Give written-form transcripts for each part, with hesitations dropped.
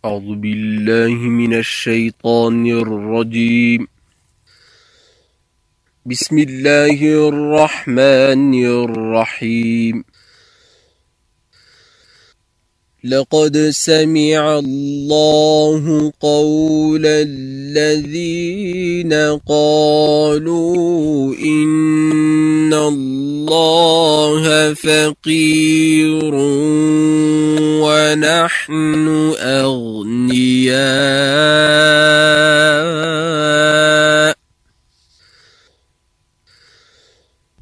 أعوذ بالله من الشيطان الرجيم. بسم الله الرحمن الرحيم. لقد سمع الله قول الذين قالوا إن الله فقير ونحن أغنياء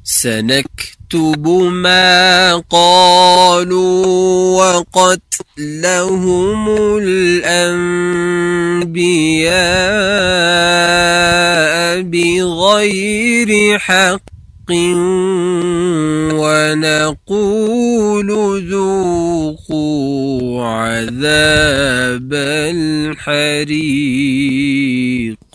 سنكتب ما قالوا وقتلهم الأنبياء بغير حق ونقول ذوقوا عذاب الحريق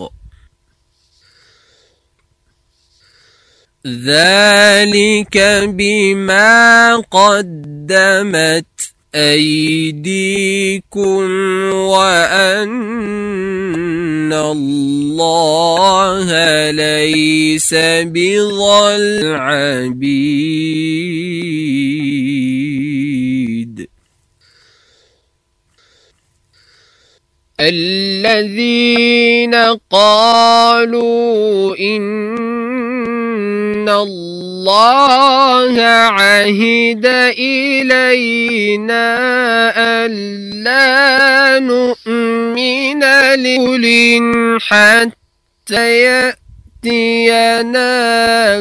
ذلك بما قدمت أيديكم وأن الله ليس بظلم عبيد. الذين قالوا إن الله عهد إلينا ألا نؤمن لرسول حتى يأتينا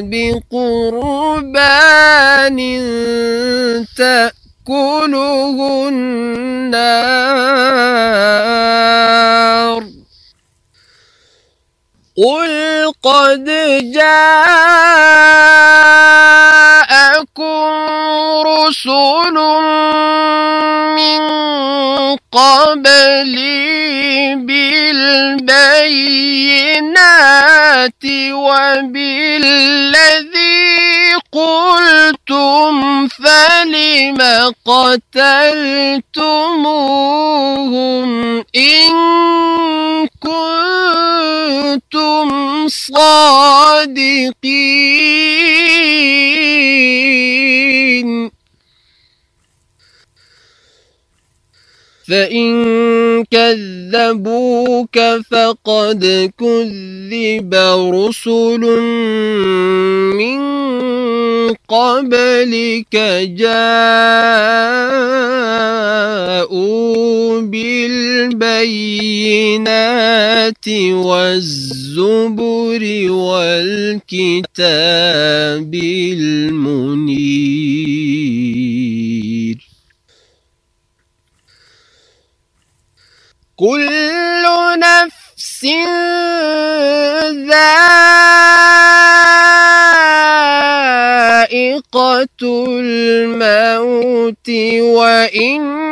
بقربان تأكله النار قل قد جاءكم رسل من قبلي بالبينات وبالذي قلتم فلم قتلتموهم إن كنتم صادقين فإن كذبوك فقد كذب رسل من قبلك جاءوا بالبينات والزبر والكتاب المنير كل نفس ذائقة الموت وإنما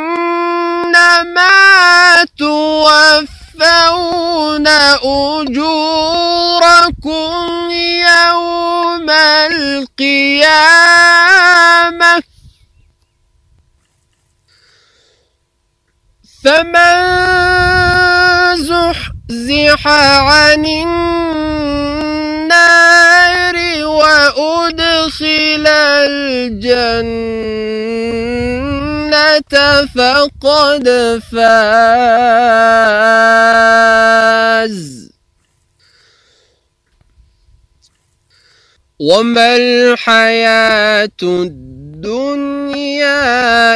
توفون أجوركم يوم القيامة فمن زحزح عن النار وأدخل الجنة فقد فاز وما الحياة الدنيا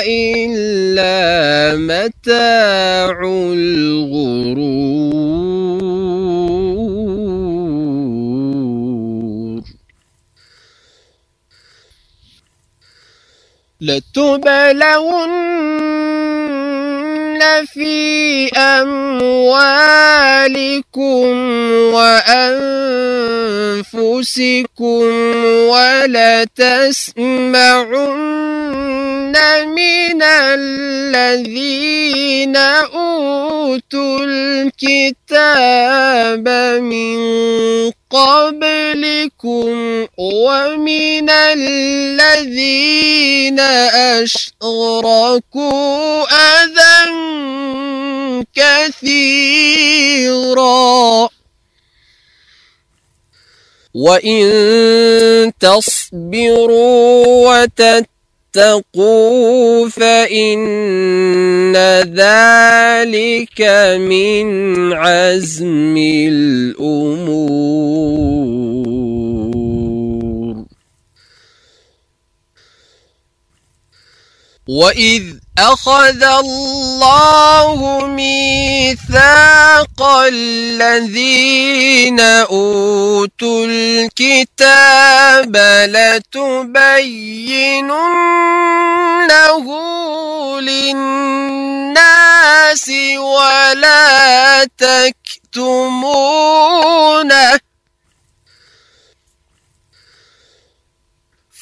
إلا متاع الغرور لتبلون في أموالكم وأنفسكم ولتسمعن من الذين أوتوا الكتاب من قبلكم ومن الذين أشركوا أذى كثيرا وإن تصبروا وتتقوا فإن ذلك من عزم الأمور وإذ أخذ الله ميثاق الذين أوتوا الكتاب لتبيننه للناس ولا تكتمونه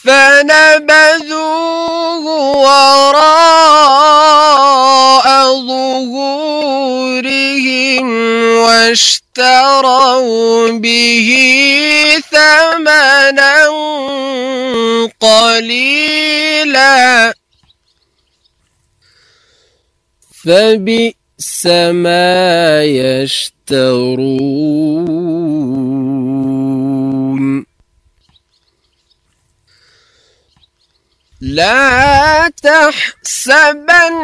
فنبذوه وراء ظهورهم واشتروا به ثمنا قليلا فبئس ما يشترون لا تحسبن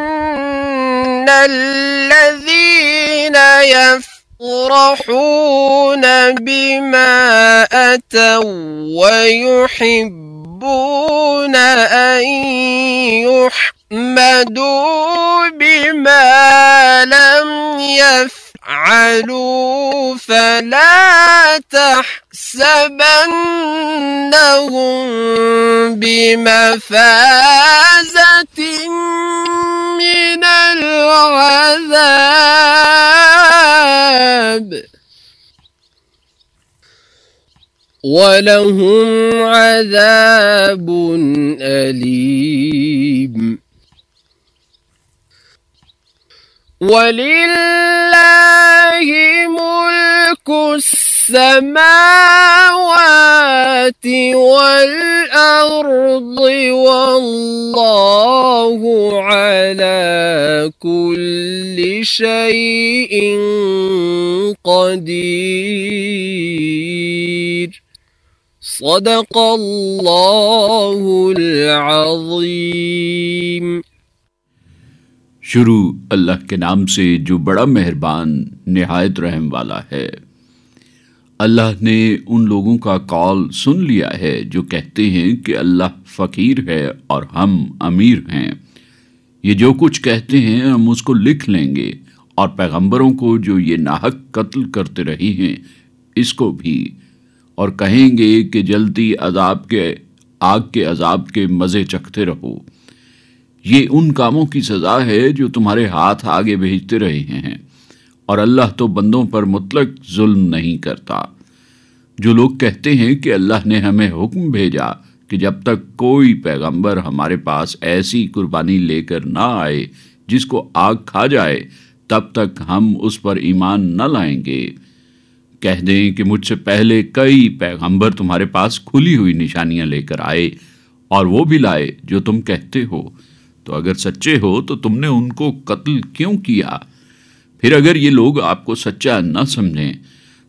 الذين يفرحون بما أتوا ويحبون أن يحمدوا بما لم يفعلوا فلا تحسبنهم بمفازة من العذاب ولهم عذاب أليم ولله ملك السماوات والأرض والله على كل شيء قدير صدق الله العظيم۔ شروع اللہ کے نام سے جو بڑا مہربان نہایت رحم والا ہے۔ اللہ نے ان لوگوں کا قول سن لیا ہے جو کہتے ہیں کہ اللہ فقیر ہے اور ہم امیر ہیں۔ یہ جو کچھ کہتے ہیں ہم اس کو لکھ لیں گے، اور پیغمبروں کو جو یہ ناحق قتل کرتے رہی ہیں اس کو بھی، اور کہیں گے کہ جلدی آگ کے عذاب کے مزے چکھتے رہو۔ یہ ان کاموں کی سزا ہے جو تمہارے ہاتھ آگے بھیجتے رہے ہیں، اور اللہ تو بندوں پر مطلق ظلم نہیں کرتا۔ جو لوگ کہتے ہیں کہ اللہ نے ہمیں حکم بھیجا کہ جب تک کوئی پیغمبر ہمارے پاس ایسی قربانی لے کر نہ آئے جس کو آگ کھا جائے تب تک ہم اس پر ایمان نہ لائیں گے۔ کہہ دیں کہ مجھ سے پہلے کئی پیغمبر تمہارے پاس کھلی ہوئی نشانیاں لے کر آئے اور وہ بھی لائے جو تم کہتے ہو، تو اگر سچے ہو تو تم نے ان کو قتل کیوں کیا؟ پھر اگر یہ لوگ آپ کو سچا نہ سمجھیں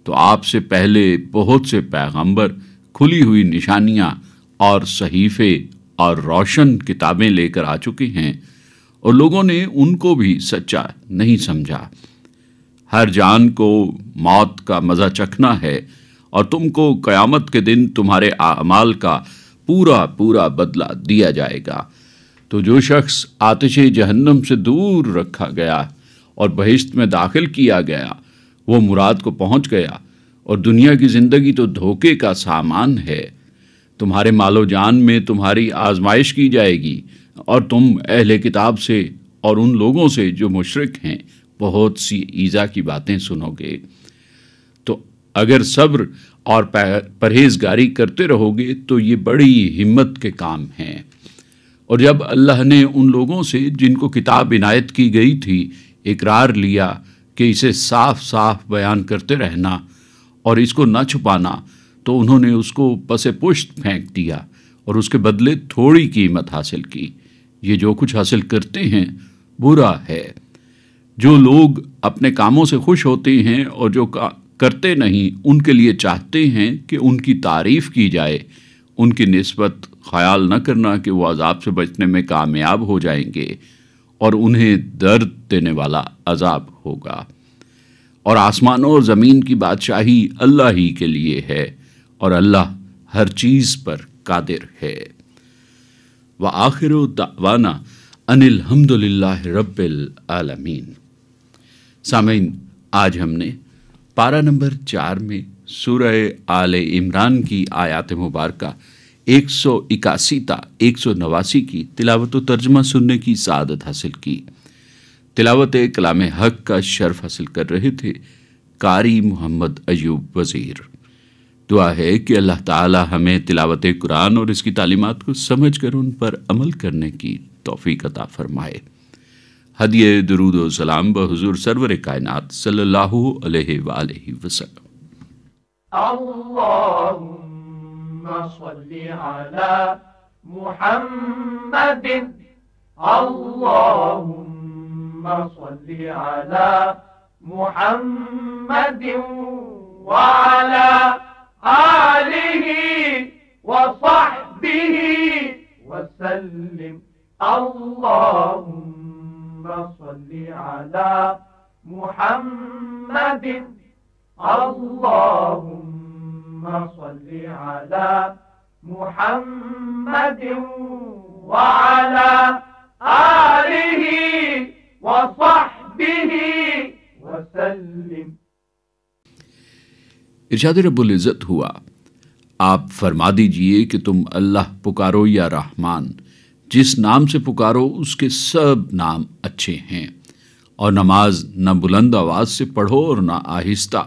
تو آپ سے پہلے بہت سے پیغمبر کھلی ہوئی نشانیاں اور صحیفے اور روشن کتابیں لے کر آ چکے ہیں، اور لوگوں نے ان کو بھی سچا نہیں سمجھا۔ ہر جان کو موت کا مزہ چکھنا ہے، اور تم کو قیامت کے دن تمہارے اعمال کا پورا پورا بدلہ دیا جائے گا۔ تو جو شخص آتش جہنم سے دور رکھا گیا اور بہشت میں داخل کیا گیا وہ مراد کو پہنچ گیا، اور دنیا کی زندگی تو دھوکے کا سامان ہے۔ تمہارے مال و جان میں تمہاری آزمائش کی جائے گی، اور تم اہل کتاب سے اور ان لوگوں سے جو مشرک ہیں بہت سی ایذا کی باتیں سنو گے۔ تو اگر صبر اور پرہیزگاری کرتے رہو گے تو یہ بڑی ہمت کے کام ہیں۔ اور جب اللہ نے ان لوگوں سے جن کو کتاب عنایت کی گئی تھی اقرار لیا کہ اسے صاف صاف بیان کرتے رہنا اور اس کو نہ چھپانا، تو انہوں نے اس کو پس پشت پھینک دیا اور اس کے بدلے تھوڑی قیمت حاصل کی۔ یہ جو کچھ حاصل کرتے ہیں برا ہے۔ جو لوگ اپنے کاموں سے خوش ہوتے ہیں اور جو کرتے نہیں ان کے لیے چاہتے ہیں کہ ان کی تعریف کی جائے، ان کی نسبت خیال نہ کرنا کہ وہ عذاب سے بچنے میں کامیاب ہو جائیں گے اور انہیں درد دینے والا عذاب ہوگا۔ اور آسمانوں اور زمین کی بادشاہی اللہ ہی کے لیے ہے اور اللہ ہر چیز پر قادر ہے۔ وآخر دعوانا ان الحمد للہ رب العالمین۔ سامعین، آج ہم نے پارہ نمبر 4 میں سورہ آل عمران کی آیات مبارکہ 181 تا 189 کی تلاوت و ترجمہ سننے کی سعادت حاصل کی۔ تلاوت کلام حق کا شرف حاصل کر رہے تھے قاری محمد ایوب وزیر۔ دعا ہے کہ اللہ تعالی ہمیں تلاوت قرآن اور اس کی تعلیمات کو سمجھ کر ان پر عمل کرنے کی توفیق عطا فرمائے۔ ہدیہ درود و سلام بحضور سرور کائنات صلی اللہ علیہ وآلہ وسلم۔ اللہم صلی علی محمد، اللہم صلی علی محمد وعلی آلہ وصحبہ وسلم۔ اللہم صلی علی محمد، اللہم صلی علی محمد وعلی آلہ وصحبہ وسلم۔ ارشاد رب العزت ہوا، آپ فرما دیجئے کہ تم اللہ پکارو یا رحمان، جس نام سے پکارو اس کے سب نام اچھے ہیں، اور نماز نہ بلند آواز سے پڑھو اور نہ آہستہ،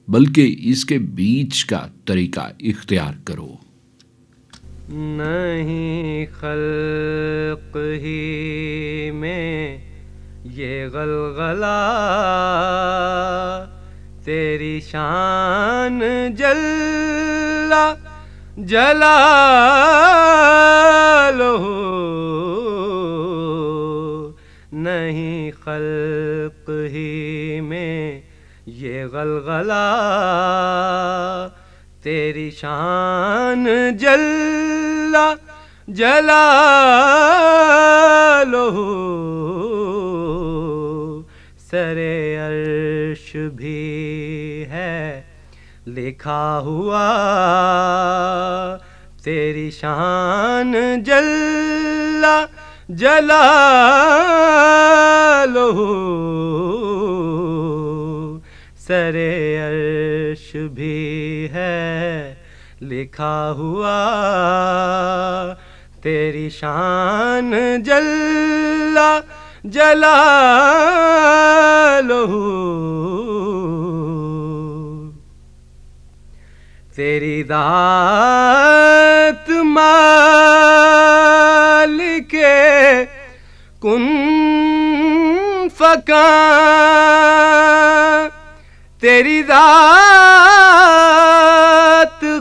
بلکہ اس کے بیچ کا طریقہ اختیار کرو۔ نہیں خلق ہی میں یہ غلغلہ، تیری شان جل جلالہ، نہیں خلق ہی میں یہ غلغلہ، تیری شان جل جلالہ، سرے عرش بھی ہے لکھا ہوا، تیری شان جل جلالہ، سرے عرش بھی ہے لکھا ہوا، تیری شان جل جلالہ، تیری ذات مالک کن فکان، تیری ذات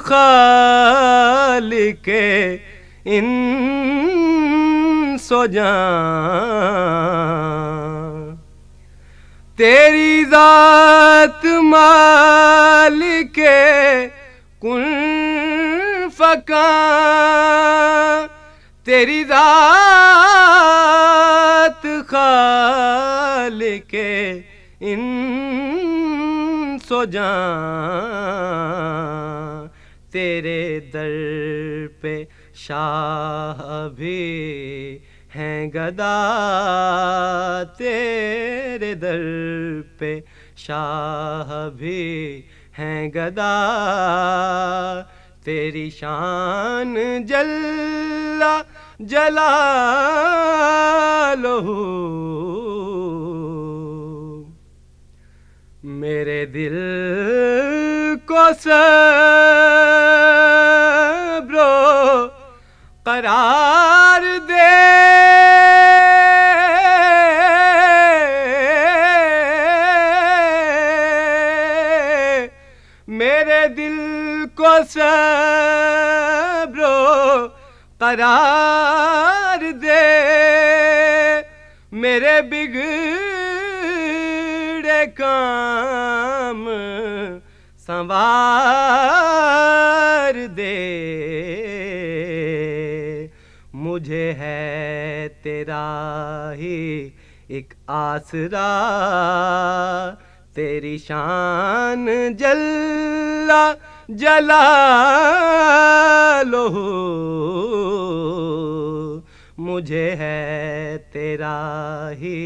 خالق انس و جان، تیری ذات مالک کن فکان، تیری ذات خالق انس و جان، تیرے در پہ شاہ بھی ہیں گدا، تیرے در پہ شاہ بھی ہیں گدا، تیری شان جل جلالہ، میرے دل کو صبر و قرار دے، میرے دل کو صبر و قرار دے، میرے بگڑے کام سنوار دے، مجھے ہے تیرا ہی ایک آسرا، تیری شان جل جلالہ، مجھے ہے تیرا ہی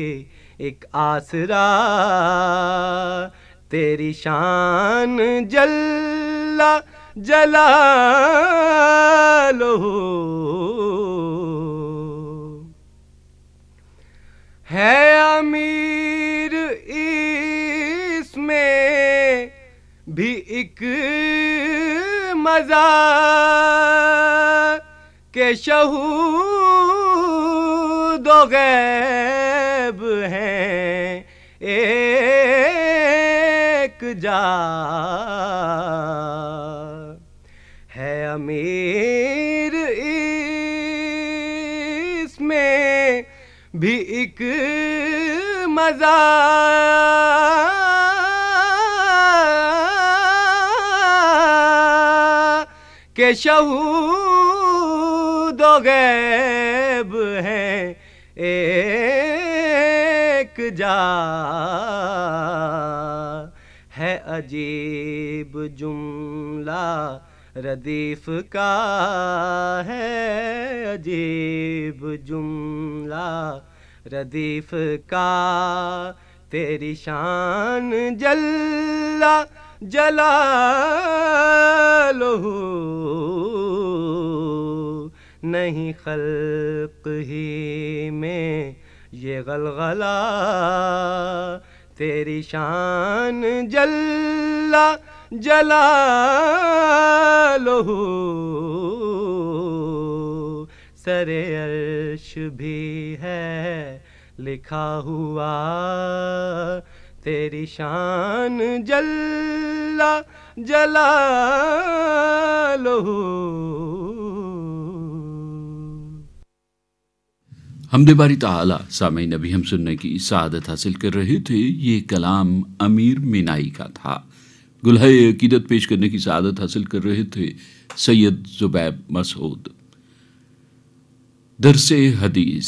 ایک آسرا، تیری شان جل جلالہ، ہے امیر اس میں بھی ایک مزہ کہ شہود و غیب ہیں ایک جا، ہے امیر اس میں بھی ایک مزہ کہ شہود و غیب ہیں ایک جا، ہے عجیب جملہ ردیف کا، ہے عجیب جملہ ردیف کا، تیری شان جل جلالہ، نہیں خلق ہی میں یہ غلغلہ، تیری شان جل جلالہ، سر عرش بھی ہے لکھا ہوا، تیری شان جل جلالہ۔ حمد باری تعالی۔ سامعین ابھی ہم سننے کی سعادت حاصل کر رہے تھے، یہ کلام امیر مینائی کا تھا۔ گلہائے عقیدت پیش کرنے کی سعادت حاصل کر رہے تھے سید زبیب مسعود۔ درس حدیث،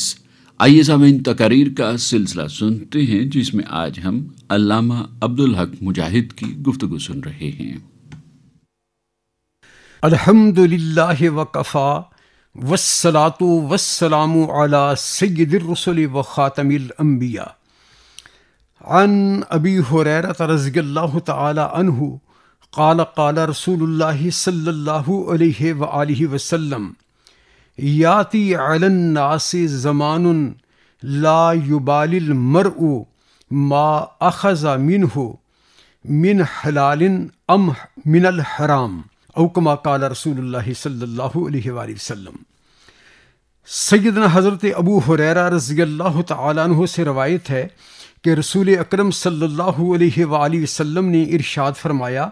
آئیے سامعین تقاریر کا سلسلہ سنتے ہیں، جس میں آج ہم علامہ عبدالحق مجاہد کی گفتگو سن رہے ہیں۔ الحمد للہ وکفا والصلاة والسلام علی سید الرسل وخاتم الانبیاء، عن ابی ہریرہ رضی اللہ تعالی عنہ قال قال رسول اللہ صلی اللہ علیہ وآلہ وسلم، یاتی علی الناس زمان لا یبالی المرء ما اخذ منہ من حلال ام من الحرام، او کما قال رسول اللہ صلی اللہ علیہ وآلہ وسلم۔ سیدنا حضرت ابو ہریرہ رضی اللہ تعالیٰ عنہ سے روایت ہے کہ رسول اکرم صلی اللہ علیہ وآلہ وسلم نے ارشاد فرمایا،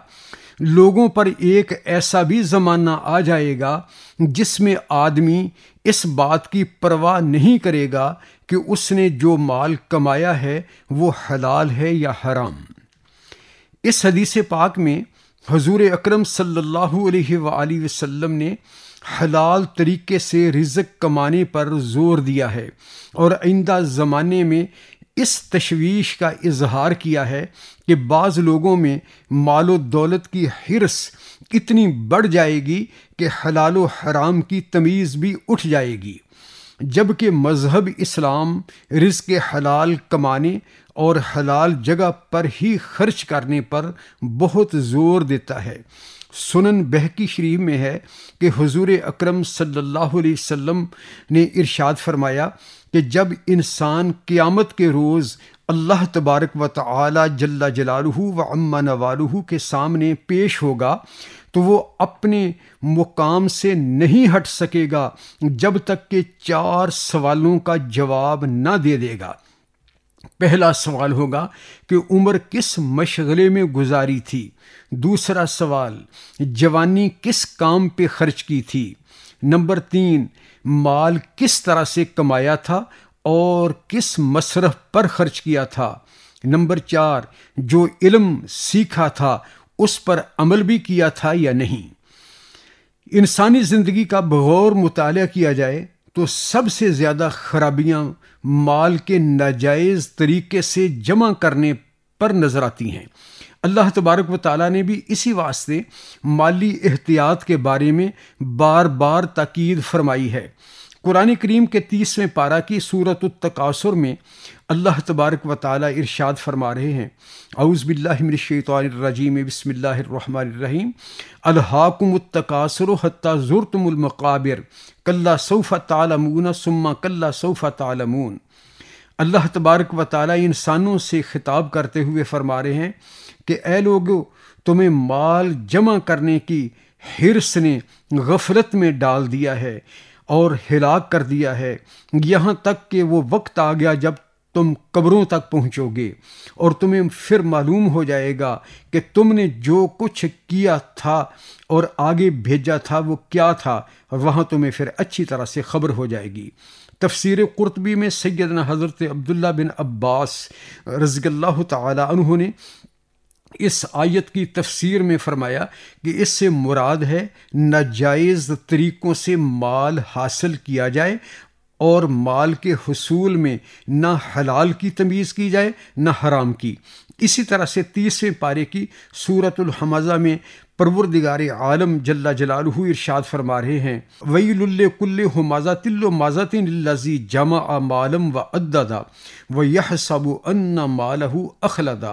لوگوں پر ایک ایسا بھی زمانہ آ جائے گا جس میں آدمی اس بات کی پرواہ نہیں کرے گا کہ اس نے جو مال کمایا ہے وہ حلال ہے یا حرام۔ اس حدیث پاک میں حضور اکرم صلی اللہ علیہ وآلہ وسلم نے حلال طریقے سے رزق کمانے پر زور دیا ہے، اور آئندہ زمانے میں اس تشویش کا اظہار کیا ہے کہ بعض لوگوں میں مال و دولت کی حرص اتنی بڑھ جائے گی کہ حلال و حرام کی تمیز بھی اٹھ جائے گی، جبکہ مذہب اسلام رزق حلال کمانے اور حلال جگہ پر ہی خرچ کرنے پر بہت زور دیتا ہے۔ سنن بہقی شریف میں ہے کہ حضور اکرم صلی اللہ علیہ وسلم نے ارشاد فرمایا کہ جب انسان قیامت کے روز اللہ تبارک و تعالی جل جلالہ و عم نوالہ کے سامنے پیش ہوگا تو وہ اپنے مقام سے نہیں ہٹ سکے گا جب تک کہ 4 سوالوں کا جواب نہ دے دے گا۔ پہلا سوال ہوگا کہ عمر کس مشغلے میں گزاری تھی، دوسرا سوال جوانی کس کام پہ خرچ کی تھی، نمبر 3 مال کس طرح سے کمایا تھا اور کس مصرف پر خرچ کیا تھا، نمبر 4 جو علم سیکھا تھا اس پر عمل بھی کیا تھا یا نہیں۔ انسانی زندگی کا بغور مطالعہ کیا جائے تو سب سے زیادہ خرابیاں مال کے ناجائز طریقے سے جمع کرنے پر نظر آتی ہیں۔ اللہ تبارک و تعالیٰ نے بھی اسی واسطے مالی احتیاط کے بارے میں بار بار تاکید فرمائی ہے۔ قرآن کریم کے 30ویں پارہ کی سورۃ التکاثر میں اللہ تبارک و تعالیٰ ارشاد فرما رہے ہیں، اعوذ باللہ من الشیطان الرجیم، بسم اللہ الرحمن الرحیم، الہاکم التکاثر حتی زرتم المقابر کلا سوف تعلمون ثم کلا سوف تعلمون۔ اللہ تبارک و تعالیٰ انسانوں سے خطاب کرتے ہوئے فرما رہے ہیں کہ اے لوگو، تمہیں مال جمع کرنے کی حرص نے غفلت میں ڈال دیا ہے اور ہلاک کر دیا ہے، یہاں تک کہ وہ وقت آ گیا جب تم قبروں تک پہنچو گے اور تمہیں پھر معلوم ہو جائے گا کہ تم نے جو کچھ کیا تھا اور آگے بھیجا تھا وہ کیا تھا، وہاں تمہیں پھر اچھی طرح سے خبر ہو جائے گی۔ تفسیر قرطبی میں سیدنا حضرت عبداللہ بن عباس رضی اللہ تعالی عنہ نے اس آیت کی تفسیر میں فرمایا کہ اس سے مراد ہے ناجائز طریقوں سے مال حاصل کیا جائے اور مال کے حصول میں نہ حلال کی تمیز کی جائے نہ حرام کی۔ اسی طرح سے 30ویں پارے کی سورۃ الحمزہ میں پروردگار عالم جل جلالہ ارشاد فرما رہے ہیں، وَيْلٌ لِّكُلِّ ہُمَزَةٍ لُّمَزَةٍ الَّذِي جَمَعَ مَالًا وَعَدَّدَ وَيَحْسَبُ أَنَّ مَالَهُ أَخْلَدَ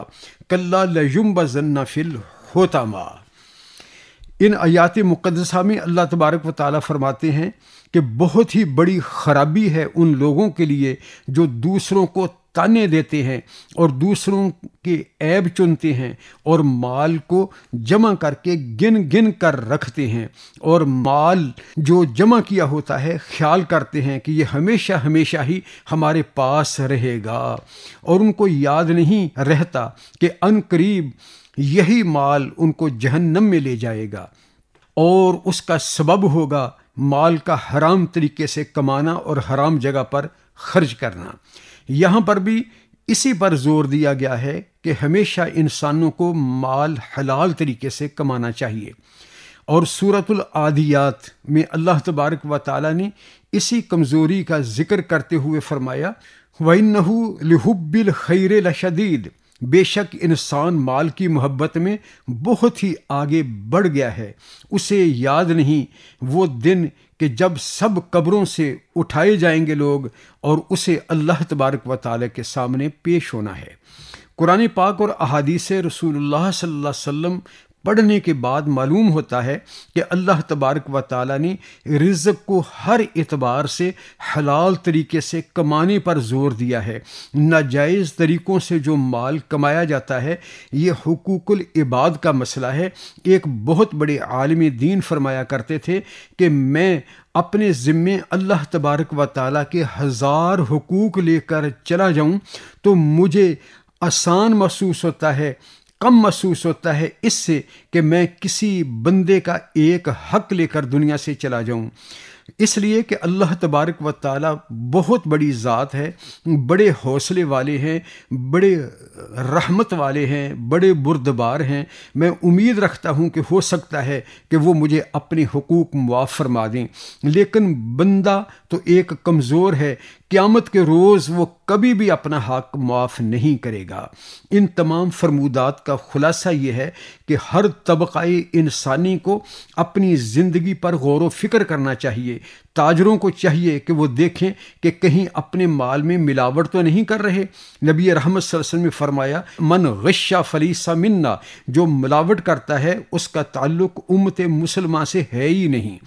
كَلَّا لَيُنبَذَنَّ فِي الْحُطَمَةِ۔ ان آیات مقدسہ میں اللہ تبارک و تعالیٰ فرماتے ہیں کہ بہت ہی بڑی خرابی ہے ان لوگوں کے لیے جو دوسروں کو تانے دیتے ہیں اور دوسروں کے عیب چنتے ہیں اور مال کو جمع کر کے گن گن کر رکھتے ہیں، اور مال جو جمع کیا ہوتا ہے خیال کرتے ہیں کہ یہ ہمیشہ ہمیشہ ہی ہمارے پاس رہے گا، اور ان کو یاد نہیں رہتا کہ ان قریب یہی مال ان کو جہنم میں لے جائے گا اور اس کا سبب ہوگا مال کا حرام طریقے سے کمانا اور حرام جگہ پر خرچ کرنا۔ یہاں پر بھی اسی پر زور دیا گیا ہے کہ ہمیشہ انسانوں کو مال حلال طریقے سے کمانا چاہیے، اور سورۃ العادیات میں اللہ تبارک و تعالیٰ نے اسی کمزوری کا ذکر کرتے ہوئے فرمایا، وَإِنَّهُ لِحُبِّ الْخَيْرِ لَشَدِيدٌ، بے شک انسان مال کی محبت میں بہت ہی آگے بڑھ گیا ہے، اسے یاد نہیں وہ دن کہ جب سب قبروں سے اٹھائے جائیں گے لوگ اور اسے اللہ تبارک و تعالیٰ کے سامنے پیش ہونا ہے۔ قرآن پاک اور احادیث رسول اللہ صلی اللہ علیہ وسلم پڑھنے کے بعد معلوم ہوتا ہے کہ اللہ تبارک و تعالیٰ نے رزق کو ہر اعتبار سے حلال طریقے سے کمانے پر زور دیا ہے۔ ناجائز طریقوں سے جو مال کمایا جاتا ہے یہ حقوق العباد کا مسئلہ ہے۔ ایک بہت بڑے عالم دین فرمایا کرتے تھے کہ میں اپنے ذمے اللہ تبارک و تعالیٰ کے 1000 حقوق لے کر چلا جاؤں تو مجھے آسان محسوس ہوتا ہے، کم محسوس ہوتا ہے اس سے کہ میں کسی بندے کا ایک حق لے کر دنیا سے چلا جاؤں، اس لیے کہ اللہ تبارک و تعالیٰ بہت بڑی ذات ہے، بڑے حوصلے والے ہیں، بڑے رحمت والے ہیں، بڑے بردبار ہیں۔ میں امید رکھتا ہوں کہ ہو سکتا ہے کہ وہ مجھے اپنے حقوق معاف فرما دیں، لیکن بندہ تو ایک کمزور ہے، قیامت کے روز وہ کبھی بھی اپنا حق معاف نہیں کرے گا۔ ان تمام فرمودات کا خلاصہ یہ ہے کہ ہر طبقہ انسانی کو اپنی زندگی پر غور و فکر کرنا چاہیے۔ تاجروں کو چاہیے کہ وہ دیکھیں کہ کہیں اپنے مال میں ملاوٹ تو نہیں کر رہے۔ نبی رحمت صلی اللہ علیہ وسلم نے فرمایا، من غش فلیس منا، جو ملاوٹ کرتا ہے اس کا تعلق امت مسلمہ سے ہے ہی نہیں۔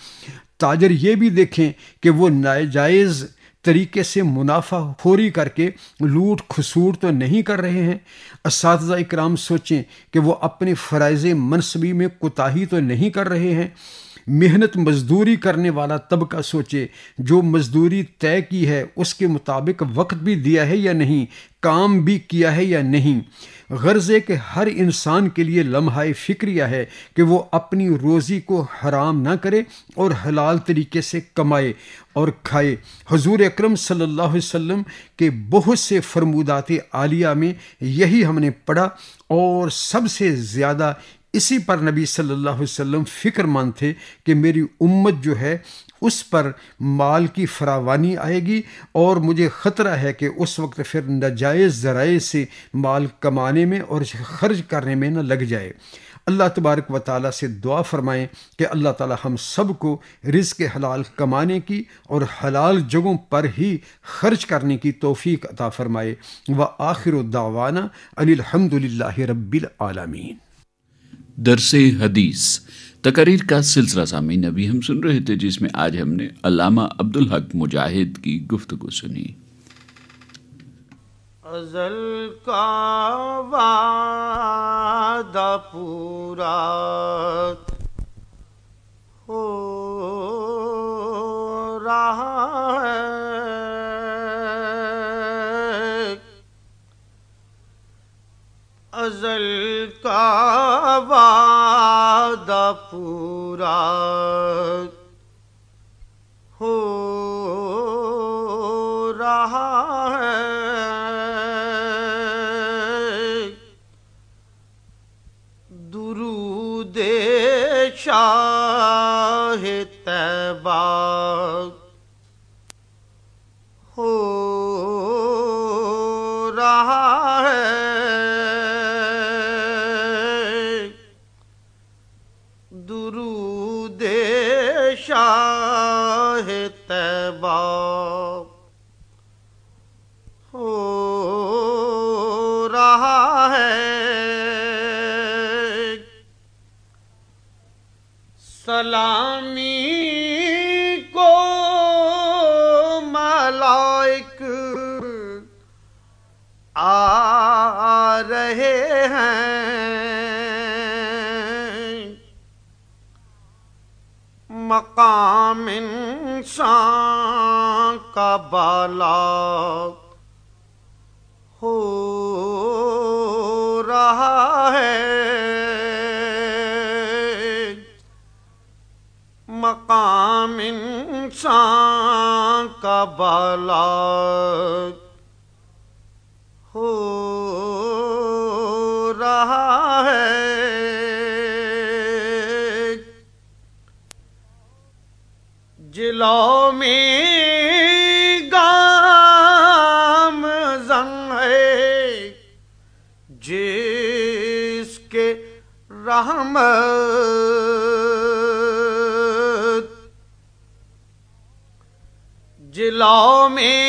تاجر یہ بھی دیکھیں کہ وہ ناجائز طریقے سے منافع خوری کر کے لوٹ کھسوٹ تو نہیں کر رہے ہیں۔ اساتذہ اکرام سوچیں کہ وہ اپنے فرائض منصبی میں کوتاہی تو نہیں کر رہے ہیں۔ محنت مزدوری کرنے والا طبقہ سوچے، جو مزدوری طے کی ہے اس کے مطابق وقت بھی دیا ہے یا نہیں، کام بھی کیا ہے یا نہیں۔ غرض ہے کہ ہر انسان کے لیے لمحہ فکریہ ہے کہ وہ اپنی روزی کو حرام نہ کرے اور حلال طریقے سے کمائے اور کھائے۔ حضور اکرم صلی اللہ علیہ وسلم کے بہت سے فرمودات عالیہ میں یہی ہم نے پڑھا، اور سب سے زیادہ اسی پر نبی صلی اللہ علیہ وسلم فکر مند تھے کہ میری امت جو ہے اس پر مال کی فراوانی آئے گی، اور مجھے خطرہ ہے کہ اس وقت پھر ناجائز ذرائع سے مال کمانے میں اور خرچ کرنے میں نہ لگ جائے۔ اللہ تبارک و تعالیٰ سے دعا فرمائیں کہ اللہ تعالیٰ ہم سب کو رزق حلال کمانے کی اور حلال جگہوں پر ہی خرچ کرنے کی توفیق عطا فرمائے۔ وآخر دعوانا ان الحمد للہ رب العالمین۔ درس حدیث تقاریر کا سلسلہ سامعین ابھی ہم سن رہے تھے، جس میں آج ہم نے علامہ عبدالحق مجاہد کی گفتگو سنی۔ ازل کا وعدہ پورا ہو رہا ہے، ازل کا وعدہ پورا ہو رہا ہے، درود شاہ طیبہ ہو رہا ہے، درود شاہ طیبہ ہو رہا ہے، سلامی کو ملائک آ رہے ہیں، مقام انسان کا بالا ہو رہا ہے، مقام انسان کا بالا ہو رہا ہے، جلو میں گام زن ہے جس کے رحمت، جلو میں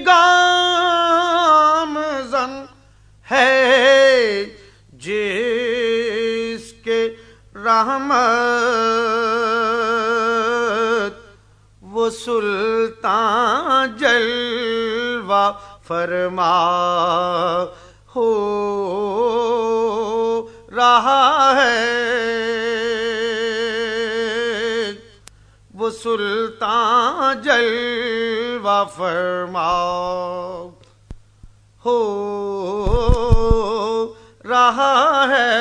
گام زن ہے جس کے رحمت، وہ سلطان جلوہ فرما ہو رہا ہے، وہ سلطان جلوہ فرما ہو رہا ہے،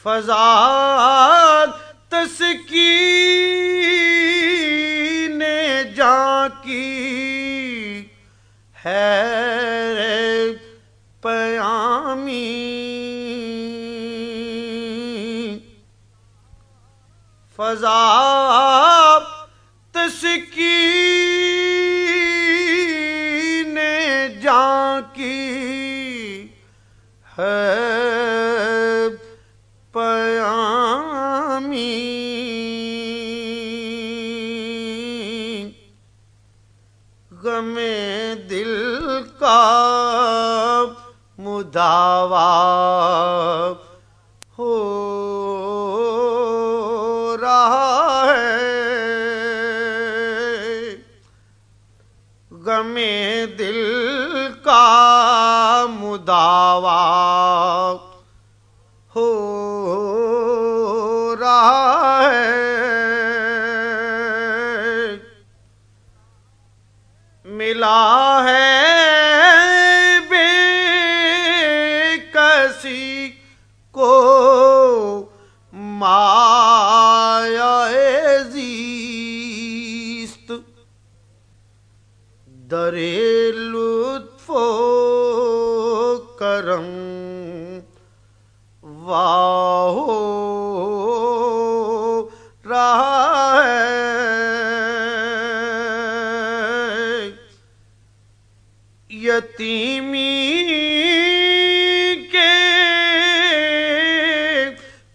فضا تسکین جاں کی ہے پیامی، فضا تسکین جاں کی ہے پیامی، غم دل کا مداوا ہو رہا ہے، غم دل کا مداوا ہو رہا ہے، ملا یتیمی کے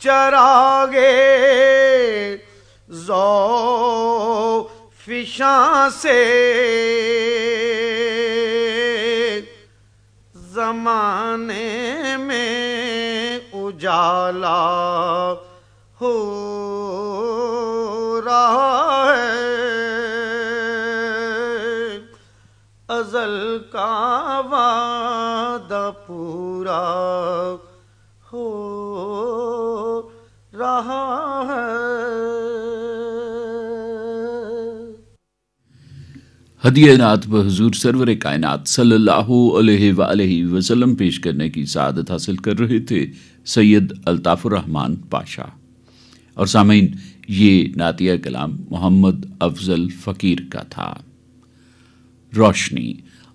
چراغے ذو فشاں سے زمانے میں اجالا ہو رہا ہے، ازل کا وعدہ پورا ہو رہا ہے۔ ہدیہ نعت بحضور سرور کائنات صلی اللہ علیہ وآلہ وسلم پیش کرنے کی سعادت حاصل کر رہے تھے سید الطاف الرحمن پاشا۔ اور سامعین، یہ نعتیہ کلام محمد افضل فقیر کا تھا۔ روشنی،